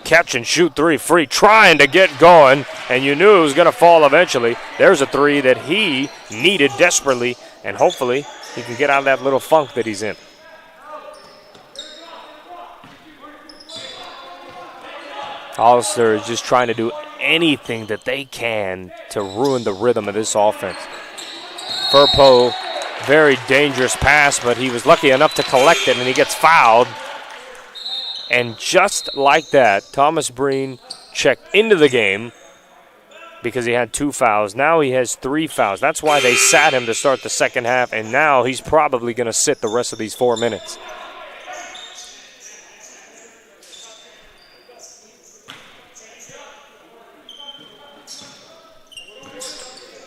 Catch and shoot 3 free, trying to get going, and you knew it was going to fall eventually. There's a 3 that he needed desperately, and hopefully he can get out of that little funk that he's in. Hollister is just trying to do anything that they can to ruin the rhythm of this offense. Furpo, very dangerous pass, but he was lucky enough to collect it, and he gets fouled. And just like that, Thomas Breen checked into the game because he had 2 fouls. Now he has 3 fouls. That's why they sat him to start the second half, and now he's probably going to sit the rest of these 4 minutes.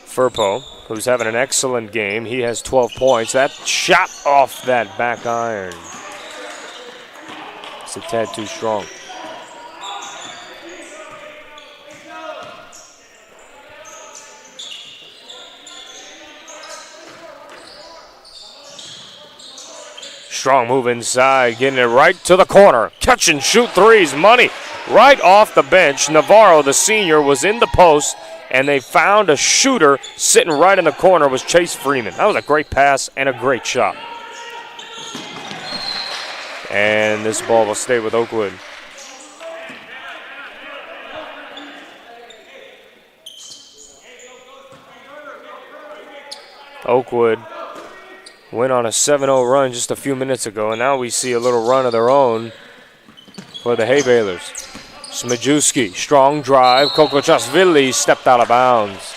Furpo, who's having an excellent game. He has 12 points. That shot off that back iron. It's a tad too strong. Strong move inside, getting it right to the corner. Catch and shoot threes, money. Right off the bench, Navarro, the senior, was in the post, and they found a shooter sitting right in the corner was Chase Freeman. That was a great pass and a great shot. And this ball will stay with Oakwood. Oakwood went on a 7-0 run just a few minutes ago, and now we see a little run of their own for the Hay Baylors. Smajewski, strong drive. Kokochashvili stepped out of bounds.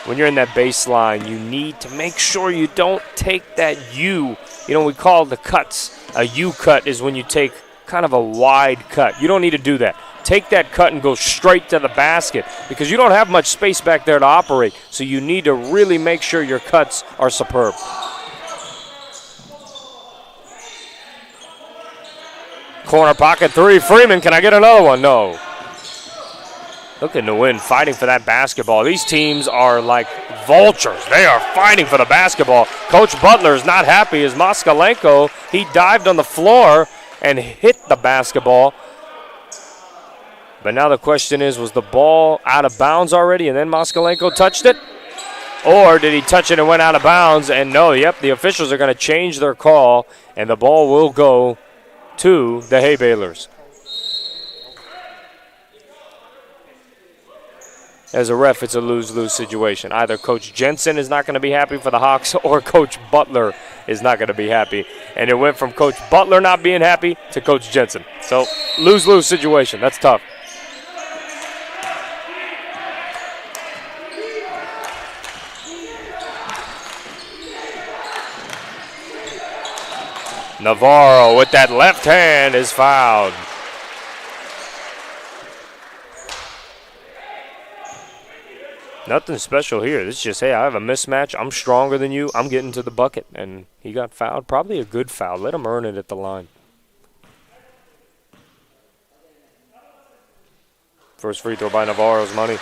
When you're in that baseline, you need to make sure you don't take that U. You know, we call the cuts. A U cut is when you take kind of a wide cut. You don't need to do that. Take that cut and go straight to the basket because you don't have much space back there to operate. So you need to really make sure your cuts are superb. Corner pocket three. Freeman, can I get another one? No. Look at Nguyen fighting for that basketball. These teams are like vultures. They are fighting for the basketball. Coach Butler's not happy as Moskalenko, he dived on the floor and hit the basketball. But now the question is, was the ball out of bounds already and then Moskalenko touched it? Or did he touch it and went out of bounds? And no, yep, the officials are going to change their call, and the ball will go to the Hay Baylors. As a ref, it's a lose-lose situation. Either Coach Jensen is not going to be happy for the Hawks or Coach Butler is not going to be happy. And it went from Coach Butler not being happy to Coach Jensen. So, lose-lose situation. That's tough. Navarro with that left hand is fouled. Nothing special here. This is just, hey, I have a mismatch. I'm stronger than you. I'm getting to the bucket. And he got fouled. Probably a good foul. Let him earn it at the line. First free throw by Navarro's money.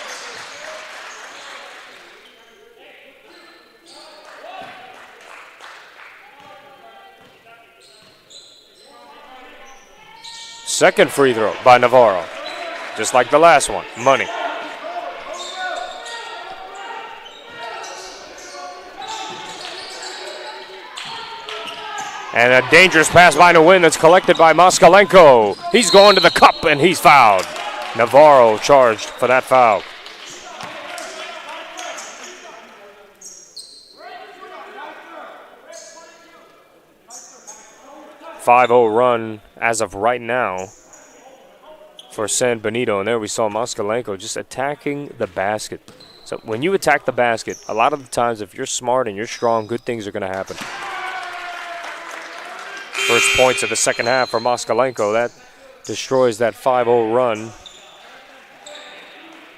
Second free throw by Navarro. Just like the last one. Money. And a dangerous pass by Nguyen that's collected by Moskalenko. He's going to the cup and he's fouled. Navarro charged for that foul. .50 run as of right now for San Benito. And there we saw Moskalenko just attacking the basket. So when you attack the basket, a lot of the times if you're smart and you're strong, good things are going to happen. First points of the second half for Moskalenko. That destroys that 5-0 run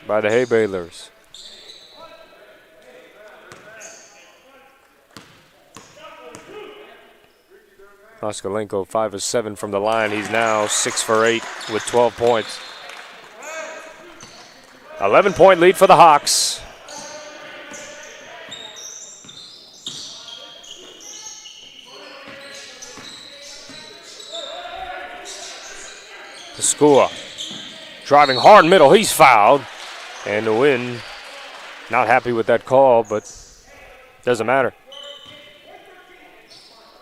by the Hay Baylors. Moskalenko 5 of 7 from the line. He's now 6 for 8 with 12 points. 11-point lead for the Hawks. Pascua driving hard middle. He's fouled. And Nguyen not happy with that call, but doesn't matter.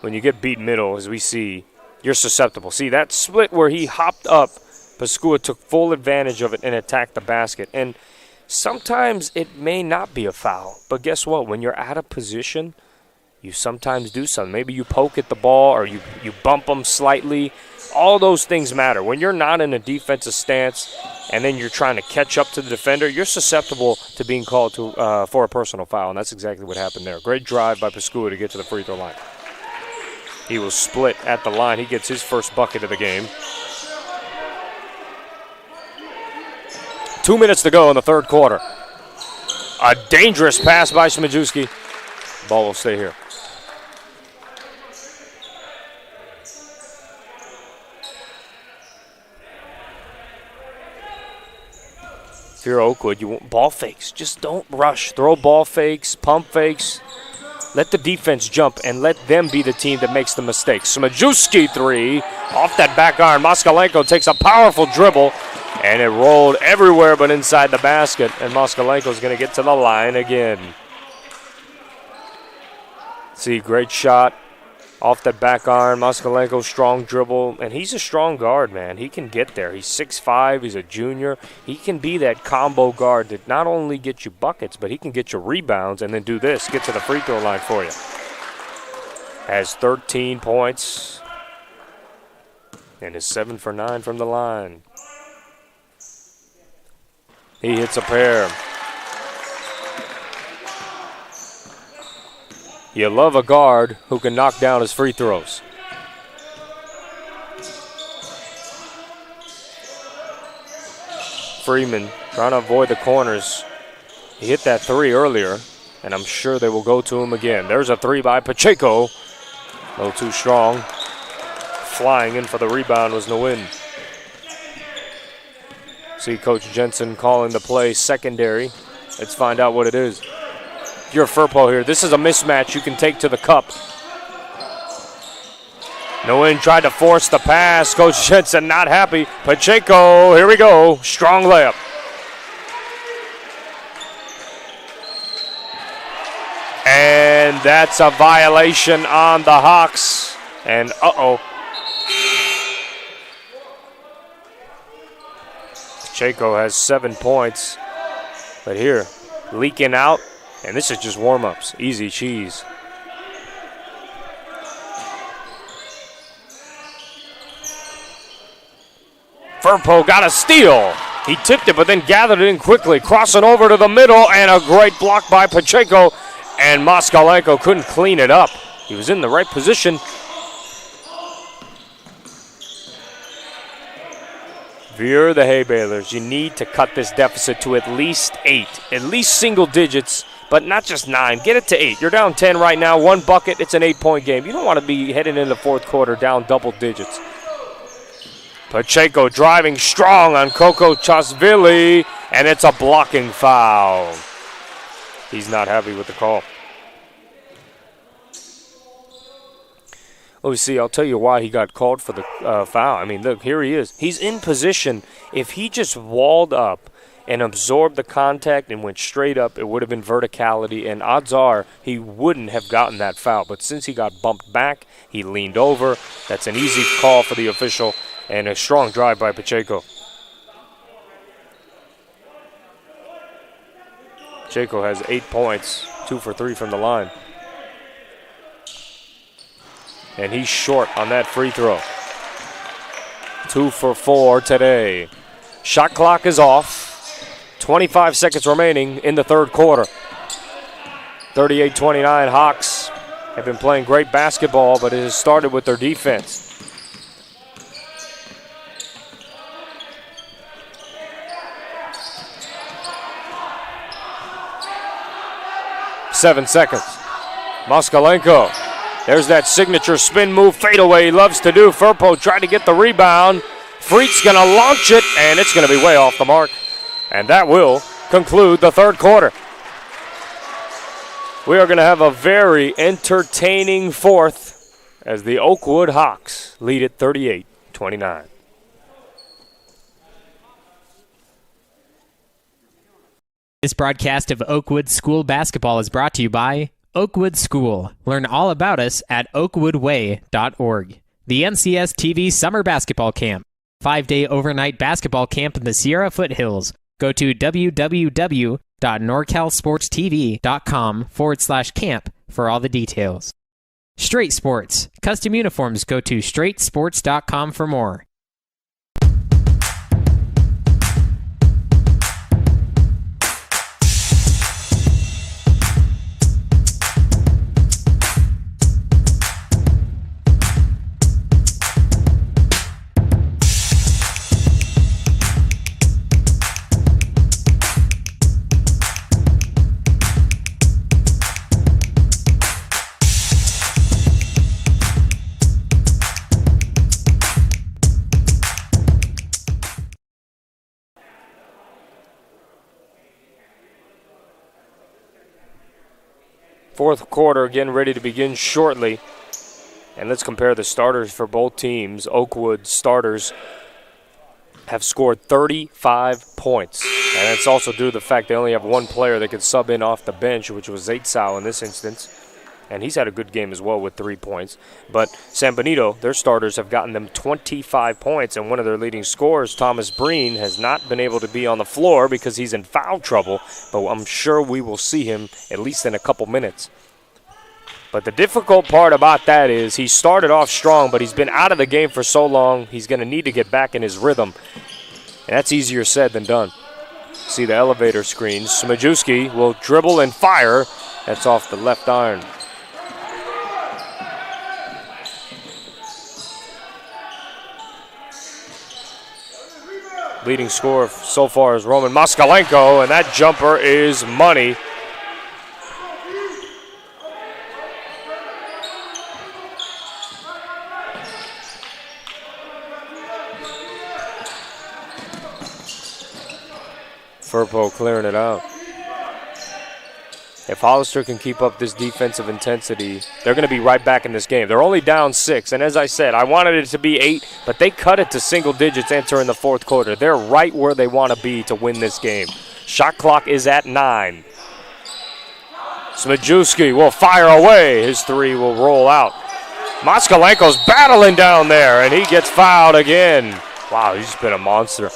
When you get beat middle, as we see, you're susceptible. See, that split where he hopped up, Pascua took full advantage of it and attacked the basket. And sometimes it may not be a foul, but guess what? When you're out of position, You sometimes do something. Maybe you poke at the ball or you bump them slightly. All those things matter. When you're not in a defensive stance and then you're trying to catch up to the defender, you're susceptible to being called for a personal foul, and that's exactly what happened there. Great drive by Pascua to get to the free throw line. He will split at the line. He gets his first bucket of the game. 2 minutes to go in the third quarter. A dangerous pass by Smajewski. Ball will stay here. If you're Oakwood, you want ball fakes. Just don't rush. Throw ball fakes, pump fakes. Let the defense jump and let them be the team that makes the mistakes. Smajewski three. Off that back iron. Moskalenko takes a powerful dribble, and it rolled everywhere but inside the basket. And Moskalenko's going to get to the line again. See, great shot. Off that back iron. Moskalenko, strong dribble. And he's a strong guard, man. He can get there. He's 6'5". He's a junior. He can be that combo guard that not only gets you buckets, but he can get you rebounds and then do this. Get to the free throw line for you. Has 13 points. And is 7 for 9 from the line. He hits a pair. You love a guard who can knock down his free throws. Freeman trying to avoid the corners. He hit that three earlier, and I'm sure they will go to him again. There's a three by Pacheco. A little too strong. Flying in for the rebound was Nguyen. See Coach Jensen calling the play secondary. Let's find out what it is. If you're Furpo here, this is a mismatch you can take to the cup. Nguyen tried to force the pass. Coach Jensen not happy. Pacheco, here we go. Strong layup. And that's a violation on the Hawks. And uh-oh. Pacheco has 7 points. But here, leaking out. And this is just warm-ups. Easy cheese. Furpo got a steal. He tipped it, but then gathered it in quickly. Crossing over to the middle, and a great block by Pacheco. And Moskalenko couldn't clean it up. He was in the right position. If you're the Hay Balers, you need to cut this deficit to at least 8. At least single digits, but not just 9. Get it to 8. You're down 10 right now. 1 bucket, it's an 8-point game. You don't want to be heading into the fourth quarter down double digits. Pacheco driving strong on Coco Chasvili, and it's a blocking foul. He's not happy with the call. Oh, see, I'll tell you why he got called for the foul. I mean, look, here he is. He's in position. If he just walled up and absorbed the contact and went straight up, it would have been verticality, and odds are he wouldn't have gotten that foul. But since he got bumped back, he leaned over. That's an easy call for the official, and a strong drive by Pacheco. Pacheco has 8 points, 2 for 3 from the line. And he's short on that free throw. 2 for 4 today. Shot clock is off. 25 seconds remaining in the third quarter. 38-29, Hawks have been playing great basketball, but it has started with their defense. Seven seconds. Moskalenko. There's that signature spin move fadeaway he loves to do. Furpo tried to get the rebound. Freet's going to launch it, and it's going to be way off the mark. And that will conclude the third quarter. We are going to have a very entertaining fourth as the Oakwood Hawks lead at 38-29. This broadcast of Oakwood School basketball is brought to you by Oakwood School. Learn all about us at oakwoodway.org. The NCS TV Summer Basketball Camp. 5-day overnight basketball camp in the Sierra Foothills. Go to www.norcalsportstv.com/camp for all the details. Straight Sports. Custom uniforms. Go to straightsports.com for more. Fourth quarter getting ready to begin shortly. And let's compare the starters for both teams. Oakwood starters have scored 35 points. And it's also due to the fact they only have one player that can sub in off the bench, which was Zaitsau in this instance. And he's had a good game as well with 3 points. But San Benito, their starters have gotten them 25 points. And one of their leading scorers, Thomas Breen, has not been able to be on the floor because he's in foul trouble. But I'm sure we will see him at least in a couple minutes. But the difficult part about that is he started off strong, but he's been out of the game for so long, he's going to need to get back in his rhythm. And that's easier said than done. See the elevator screen. Smajewski will dribble and fire. That's off the left iron. Leading scorer so far is Roman Moskalenko, and that jumper is money. Furpo clearing it out. If Hollister can keep up this defensive intensity, they're going to be right back in this game. They're only down 6, and as I said, I wanted it to be 8, but they cut it to single digits entering the fourth quarter. They're right where they want to be to win this game. Shot clock is at 9. Smajewski will fire away. His 3 will roll out. Moskalenko's battling down there, and he gets fouled again. Wow, he's been a monster.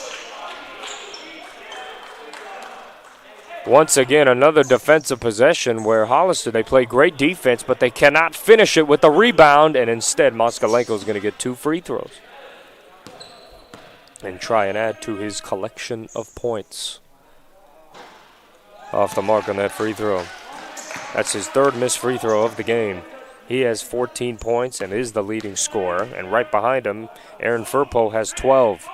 Once again, another defensive possession where Hollister, they play great defense, but they cannot finish it with the rebound, and instead Moskalenko is going to get 2 free throws and try and add to his collection of points. Off the mark on that free throw. That's his 3rd missed free throw of the game. He has 14 points and is the leading scorer, and right behind him, Aaron Furpo has 12.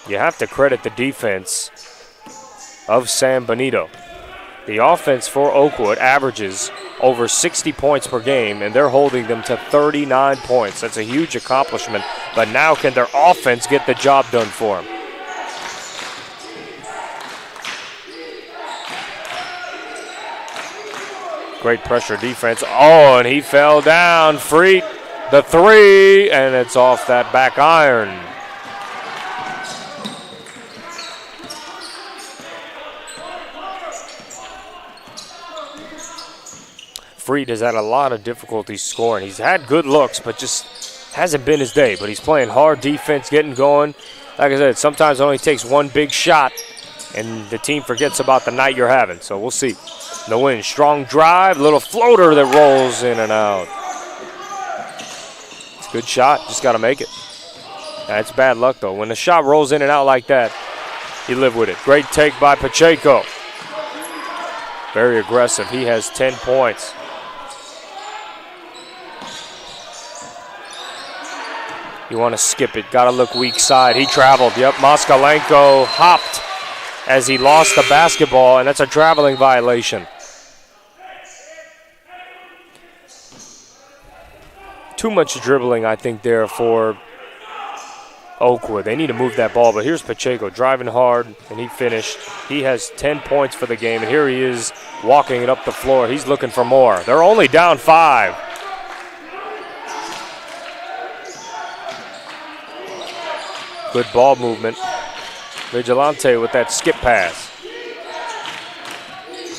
You have to credit the defense of San Benito. The offense for Oakwood averages over 60 points per game, and they're holding them to 39 points. That's a huge accomplishment, but now can their offense get the job done for them? Great pressure defense. Oh, and he fell down. Free the 3, and it's off that back iron. Freed has had a lot of difficulty scoring. He's had good looks, but just hasn't been his day. But he's playing hard defense, getting going. Like I said, sometimes it only takes one big shot, and the team forgets about the night you're having. So we'll see. The win, strong drive, little floater that rolls in and out. It's a good shot, just got to make it. That's bad luck, though. When the shot rolls in and out like that, you live with it. Great take by Pacheco. Very aggressive. He has 10 points. You want to skip it. Got to look weak side. He traveled. Yep, Moskalenko hopped as he lost the basketball, and that's a traveling violation. Too much dribbling, I think, there for Oakwood. They need to move that ball, but here's Pacheco driving hard, and he finished. He has 10 points for the game, and here he is walking it up the floor. He's looking for more. They're only down 5. Good ball movement. Vigilante with that skip pass.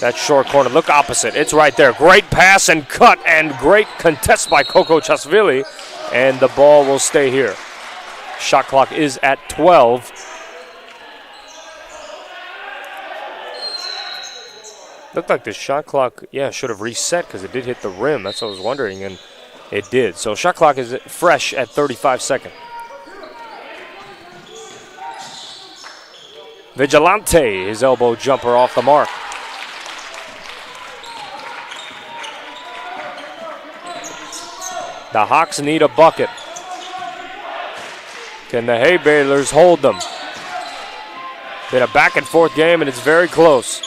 That short corner, look opposite. It's right there. Great pass and cut, and great contest by Coco Chasvili, and the ball will stay here. Shot clock is at 12. Looked like the shot clock, should have reset because it did hit the rim. That's what I was wondering, and it did. So shot clock is fresh at 35 seconds. Vigilante, his elbow jumper off the mark. The Hawks need a bucket. Can the Hay Balers hold them? Been a back and forth game, and it's very close.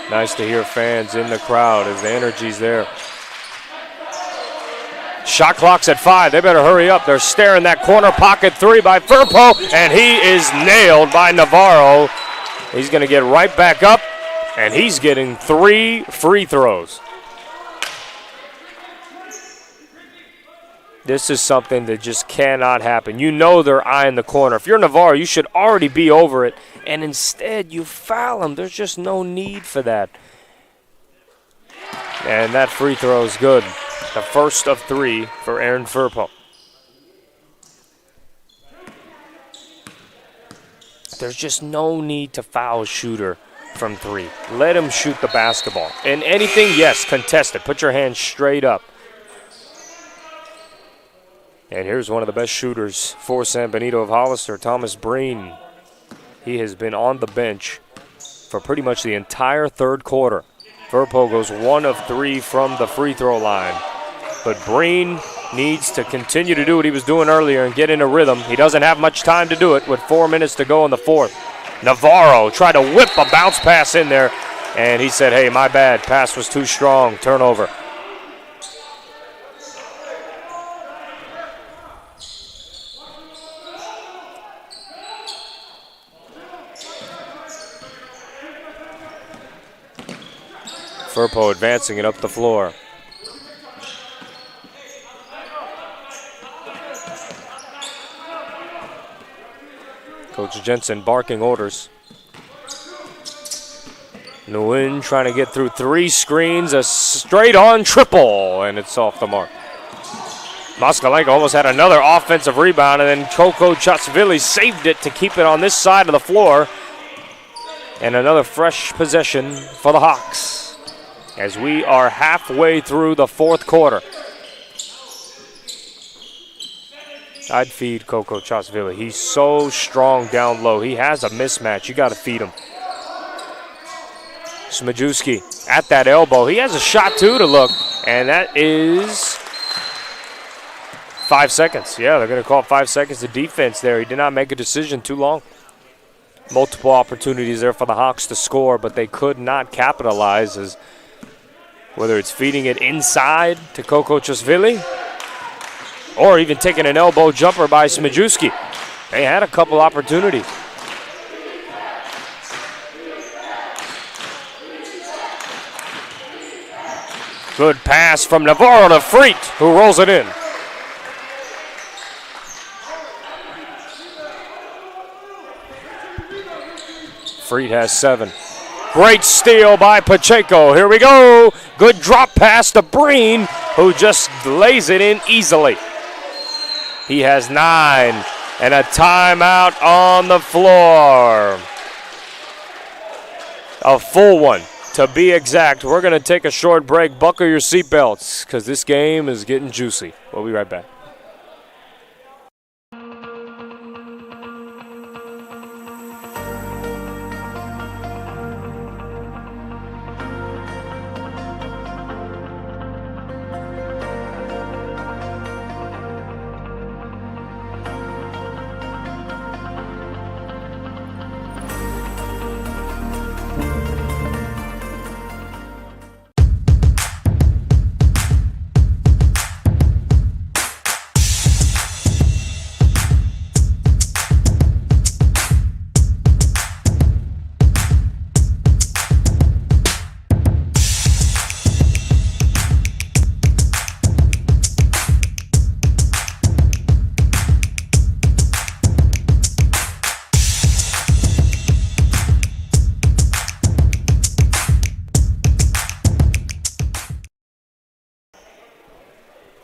Nice to hear fans in the crowd as the energy's there. Shot clock's at 5. They better hurry up. They're staring that corner pocket 3 by Firpo, and he is nailed by Navarro. He's going to get right back up, and he's getting 3 free throws. This is something that just cannot happen. You know they're eyeing the corner. If you're Navarro, you should already be over it, and instead you foul him. There's just no need for that. And that free throw is good. The first of 3 for Aaron Firpo. There's just no need to foul a shooter from 3. Let him shoot the basketball. And anything, yes, contest it. Put your hands straight up. And here's one of the best shooters for San Benito of Hollister, Thomas Breen. He has been on the bench for pretty much the entire third quarter. Firpo goes 1 of 3 from the free throw line. But Breen needs to continue to do what he was doing earlier and get in a rhythm. He doesn't have much time to do it with 4 minutes to go in the fourth. Navarro tried to whip a bounce pass in there, and he said, hey, my bad. Pass was too strong. Turnover. Firpo advancing it up the floor. Coach Jensen barking orders. Nguyen trying to get through 3 screens, a straight-on triple, and it's off the mark. Moskalenko almost had another offensive rebound, and then Coco Chatsvili saved it to keep it on this side of the floor. And another fresh possession for the Hawks as we are halfway through the fourth quarter. I'd feed Coco Chatsvili. He's so strong down low. He has a mismatch. You got to feed him. Smajewski at that elbow. He has a shot, too, to look. And that is 5 seconds. Yeah, they're going to call 5 seconds of defense there. He did not make a decision too long. Multiple opportunities there for the Hawks to score, but they could not capitalize, as whether it's feeding it inside to Coco Chatsvili or even taking an elbow jumper by Smajewski. They had a couple opportunities. Good pass from Navarro to Freet, who rolls it in. Freet has 7. Great steal by Pacheco. Here we go. Good drop pass to Breen, who just lays it in easily. He has 9 and a timeout on the floor. A full one, to be exact. We're going to take a short break. Buckle your seatbelts, because this game is getting juicy. We'll be right back.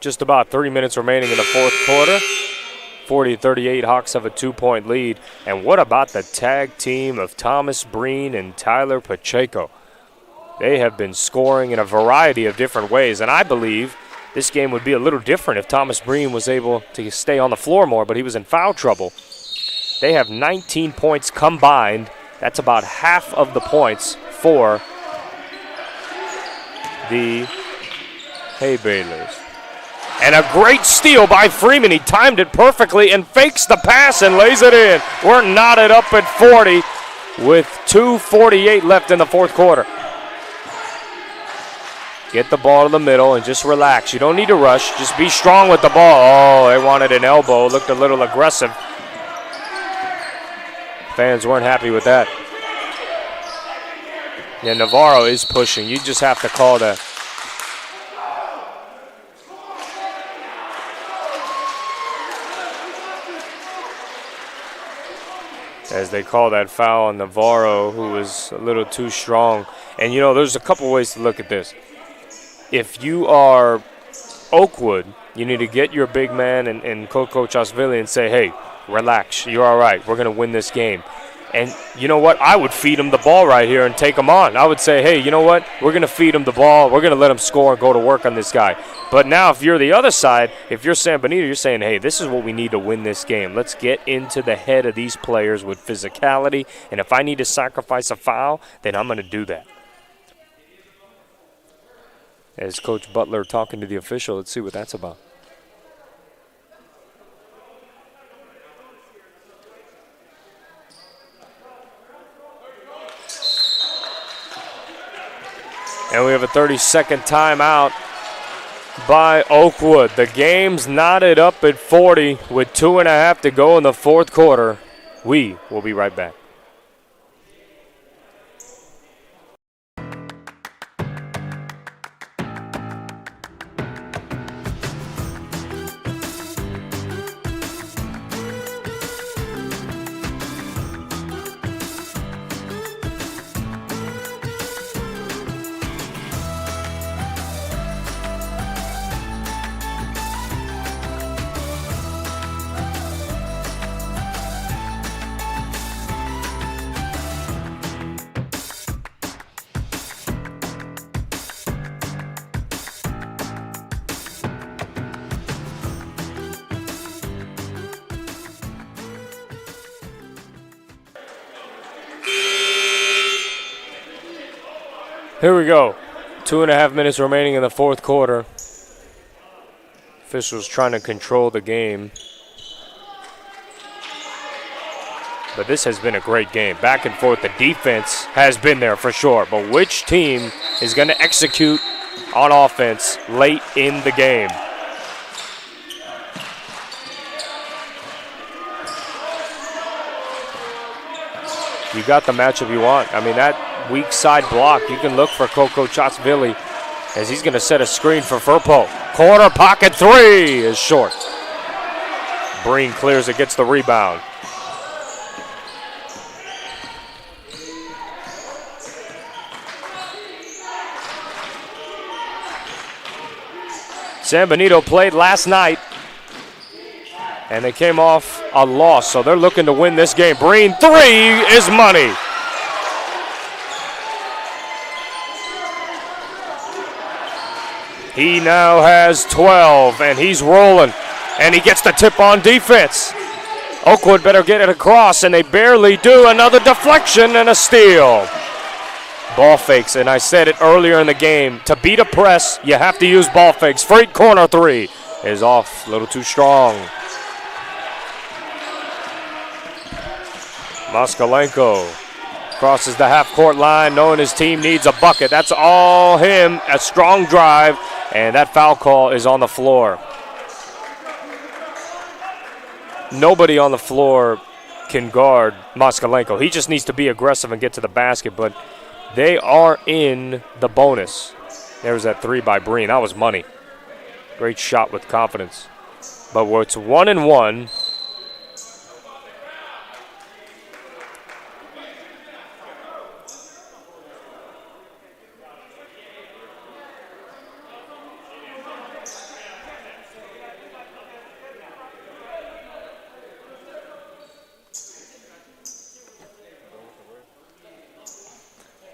Just about 3 minutes remaining in the fourth quarter. 40-38, Hawks have a 2-point lead. And what about the tag team of Thomas Breen and Tyler Pacheco? They have been scoring in a variety of different ways, and I believe this game would be a little different if Thomas Breen was able to stay on the floor more, but he was in foul trouble. They have 19 points combined. That's about half of the points for the Hay Baylors. And a great steal by Freeman. He timed it perfectly and fakes the pass and lays it in. We're knotted up at 40 with 2:48 left in the fourth quarter. Get the ball to the middle and just relax. You don't need to rush. Just be strong with the ball. Oh, they wanted an elbow. Looked a little aggressive. Fans weren't happy with that. Yeah, Navarro is pushing. You just have to call that. As they call that foul on Navarro, who was a little too strong. And, you know, there's a couple ways to look at this. If you are Oakwood, you need to get your big man and Coach Osvili and say, hey, relax, you're all right, we're going to win this game. And you know what? I would feed him the ball right here and take him on. I would say, hey, you know what? We're going to feed him the ball. We're going to let him score and go to work on this guy. But now if you're the other side, if you're San Benito, you're saying, hey, this is what we need to win this game. Let's get into the head of these players with physicality. And if I need to sacrifice a foul, then I'm going to do that. As Coach Butler talking to the official, let's see what that's about. And we have a 30-second timeout by Oakwood. The game's knotted up at 40 with 2.5 to go in the fourth quarter. We will be right back. Here we go. 2.5 minutes remaining in the fourth quarter. Officials trying to control the game. But this has been a great game. Back and forth. The defense has been there for sure. But which team is going to execute on offense late in the game? You got the matchup you want. I mean, that weak side block, you can look for Coco Chatsvili as he's going to set a screen for Furpo. Corner pocket three is short. Breen clears it, gets the rebound. San Benito played last night, and they came off a loss, so they're looking to win this game. Breen, three is money. He now has 12, and he's rolling, and he gets the tip on defense. Oakwood better get it across, and they barely do. Another deflection and a steal. Ball fakes, and I said it earlier in the game. To beat a press, you have to use ball fakes. Straight corner three is off, a little too strong. Moskalenko crosses the half-court line, knowing his team needs a bucket. That's all him, a strong drive, and that foul call is on the floor. Nobody on the floor can guard Moskalenko. He just needs to be aggressive and get to the basket, but they are in the bonus. There's that three by Breen. That was money. Great shot with confidence. But it's 1-1.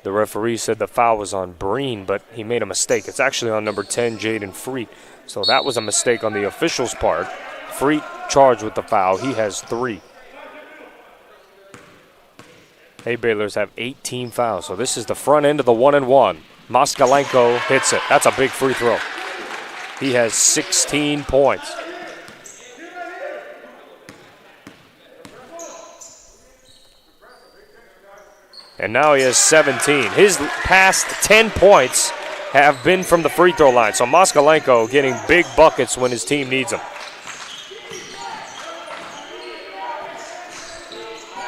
The referee said the foul was on Breen, but he made a mistake. It's actually on number 10, Jaden Freet. So that was a mistake on the official's part. Freet charged with the foul. He has 3. Hay Baylors have 18 fouls. So this is the front end of the 1-and-1. Moskalenko hits it. That's a big free throw. He has 16 points. And now he has 17. His past 10 points have been from the free throw line. So Moskalenko getting big buckets when his team needs them.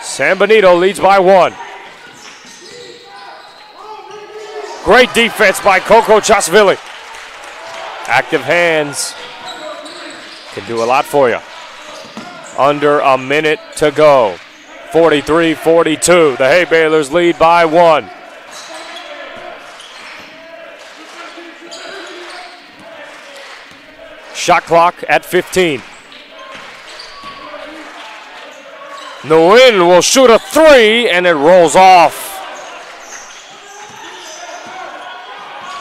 San Benito leads by 1. Great defense by Coco Chasvili. Active hands can do a lot for you. Under a minute to go. 43-42. The Hay Baylors lead by 1. Shot clock at 15. Nguyen will shoot a 3, and it rolls off.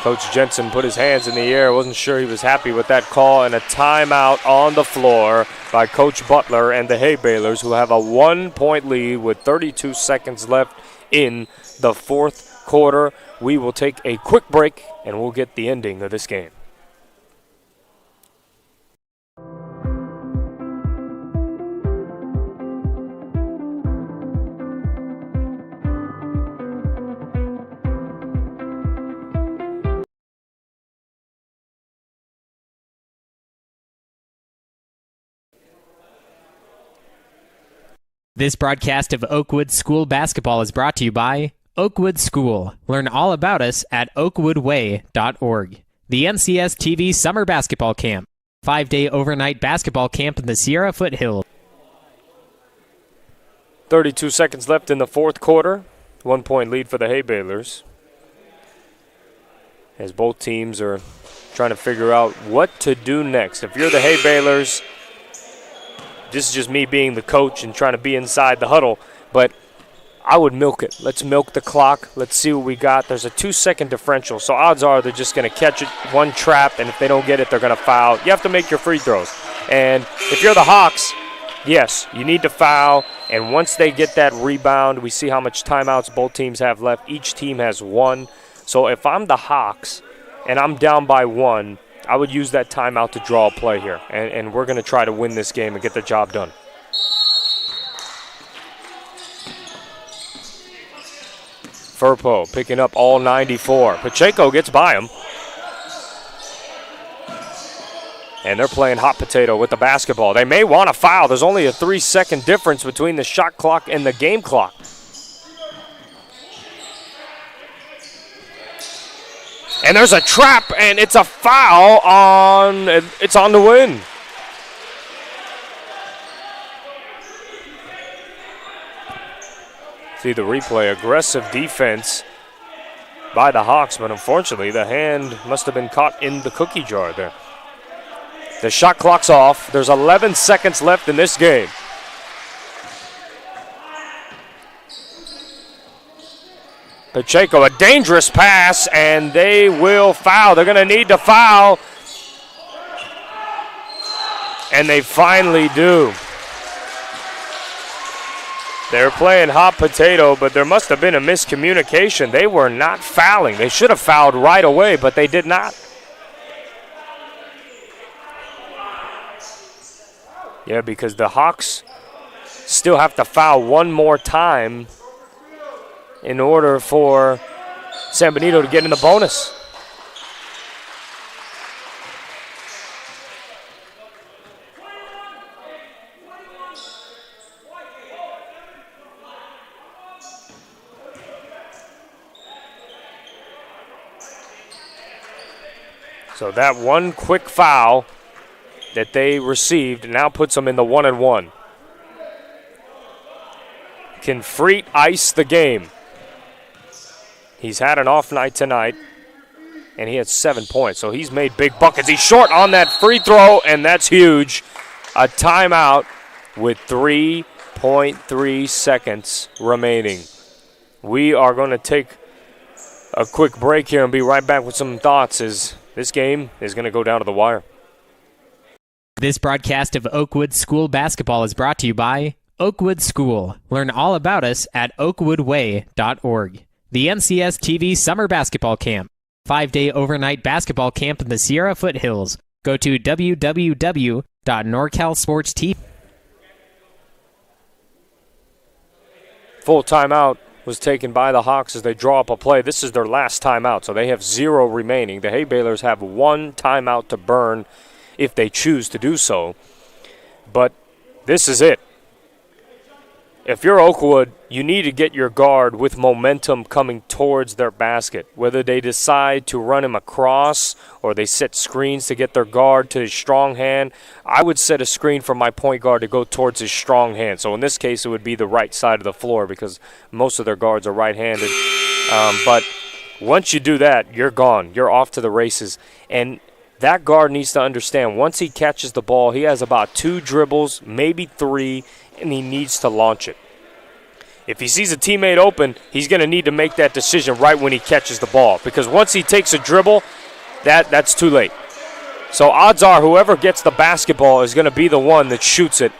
Coach Jensen put his hands in the air. Wasn't sure he was happy with that call, and a timeout on the floor by Coach Butler and the Hay Baylors, who have a 1-point lead with 32 seconds left in the fourth quarter. We will take a quick break, and we'll get the ending of this game. This broadcast of Oakwood School basketball is brought to you by Oakwood School. Learn all about us at oakwoodway.org. The NCS TV Summer Basketball Camp. 5-day overnight basketball camp in the Sierra Foothills. 32 seconds left in the fourth quarter. 1-point lead for the Hay Baylors, as both teams are trying to figure out what to do next. If you're the Hay Baylors, this is just me being the coach and trying to be inside the huddle, but I would milk it. Let's milk the clock. Let's see what we got. There's a 2-second differential, so odds are they're just going to catch it, one trap, and if they don't get it, they're going to foul. You have to make your free throws. And if you're the Hawks, yes, you need to foul, and once they get that rebound, we see how much timeouts both teams have left. Each team has 1. So if I'm the Hawks and I'm down by 1, I would use that timeout to draw a play here, and we're going to try to win this game and get the job done. Furpo picking up all 94. Pacheco gets by him. And they're playing hot potato with the basketball. They may want to foul. There's only a 3-second difference between the shot clock and the game clock. And there's a trap, and it's a foul on, it's on the win. See the replay, aggressive defense by the Hawks, but unfortunately the hand must have been caught in the cookie jar there. The shot clock's off. There's 11 seconds left in this game. Pacheco, a dangerous pass, and they will foul. They're going to need to foul. And they finally do. They're playing hot potato, but there must have been a miscommunication. They were not fouling. They should have fouled right away, but they did not. Yeah, because the Hawks still have to foul one more time in order for San Benito to get in the bonus. So that one quick foul that they received now puts them in the 1-and-1. Can Freet ice the game? He's had an off night tonight, and he had 7 points, so he's made big buckets. He's short on that free throw, and that's huge. A timeout with 3.3 seconds remaining. We are going to take a quick break here and be right back with some thoughts as this game is going to go down to the wire. This broadcast of Oakwood School Basketball is brought to you by Oakwood School. Learn all about us at oakwoodway.org. The NCS TV Summer Basketball Camp. 5-day overnight basketball camp in the Sierra Foothills. Go to www.norcalsportstv. Full timeout was taken by the Hawks as they draw up a play. This is their last timeout, so they have 0 remaining. The Hay Balers have 1 timeout to burn if they choose to do so. But this is it. If you're Oakwood, you need to get your guard with momentum coming towards their basket. Whether they decide to run him across or they set screens to get their guard to his strong hand, I would set a screen for my point guard to go towards his strong hand. So in this case, it would be the right side of the floor because most of their guards are right-handed. But once you do that, you're gone. You're off to the races. And that guard needs to understand once he catches the ball, he has about 2 dribbles, maybe 3, and he needs to launch it. If he sees a teammate open, he's going to need to make that decision right when he catches the ball because once he takes a dribble, that's too late. So odds are whoever gets the basketball is going to be the one that shoots it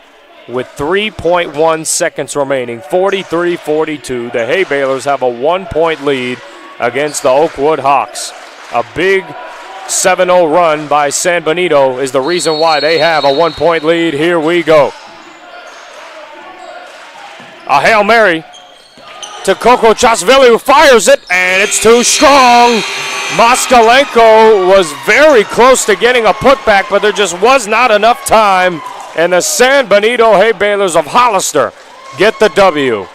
with 3.1 seconds remaining, 43-42. The Hay Balers have a 1-point lead against the Oakwood Hawks. A big 7-0 run by San Benito is the reason why they have a 1-point lead. Here we go. A Hail Mary to Coco Chasvili, who fires it, and it's too strong. Moskalenko was very close to getting a putback, but there just was not enough time. And the San Benito Hay Balers of Hollister get the W.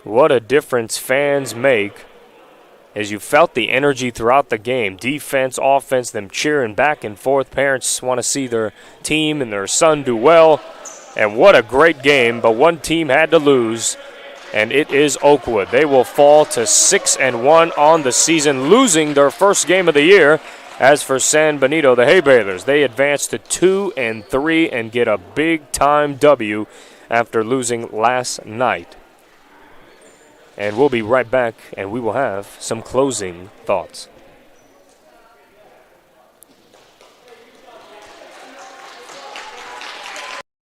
What a difference fans make as you felt the energy throughout the game. Defense, offense, them cheering back and forth. Parents want to see their team and their son do well. And what a great game, but one team had to lose, and it is Oakwood. They will fall to 6-1 on the season, losing their first game of the year. As for San Benito, the Hay Balers, they advance to 2-3 and get a big-time W after losing last night. And we'll be right back, and we will have some closing thoughts.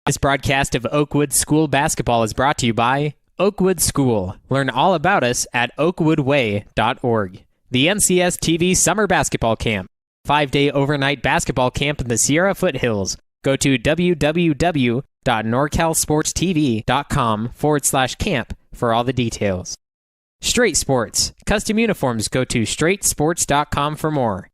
This broadcast of Oakwood School Basketball is brought to you by Oakwood School. Learn all about us at oakwoodway.org. The NCS TV Summer Basketball Camp. 5-day overnight basketball camp in the Sierra Foothills. Go to www.norcalsportstv.com/camp for all the details. Straight Sports. Custom uniforms. Go to straightsports.com for more.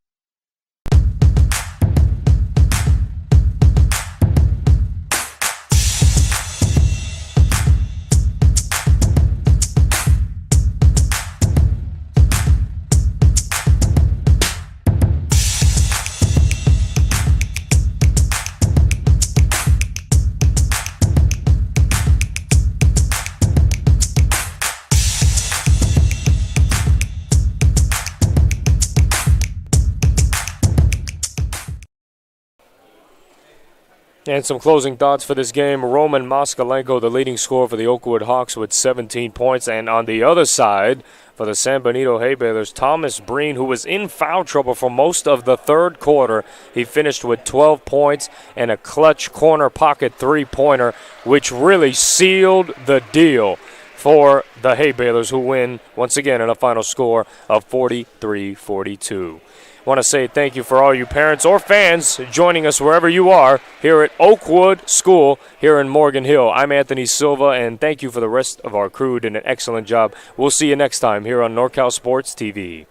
And some closing thoughts for this game. Roman Moskalenko, the leading scorer for the Oakwood Hawks with 17 points. And on the other side, for the San Benito Hay Balers, Thomas Breen, who was in foul trouble for most of the third quarter. He finished with 12 points and a clutch corner pocket three-pointer, which really sealed the deal for the Hay Balers, who win once again in a final score of 43-42. I want to say thank you for all you parents or fans joining us wherever you are here at Oakwood School here in Morgan Hill. I'm Anthony Silva, and thank you for the rest of our crew who did an excellent job. We'll see you next time here on NorCal Sports TV.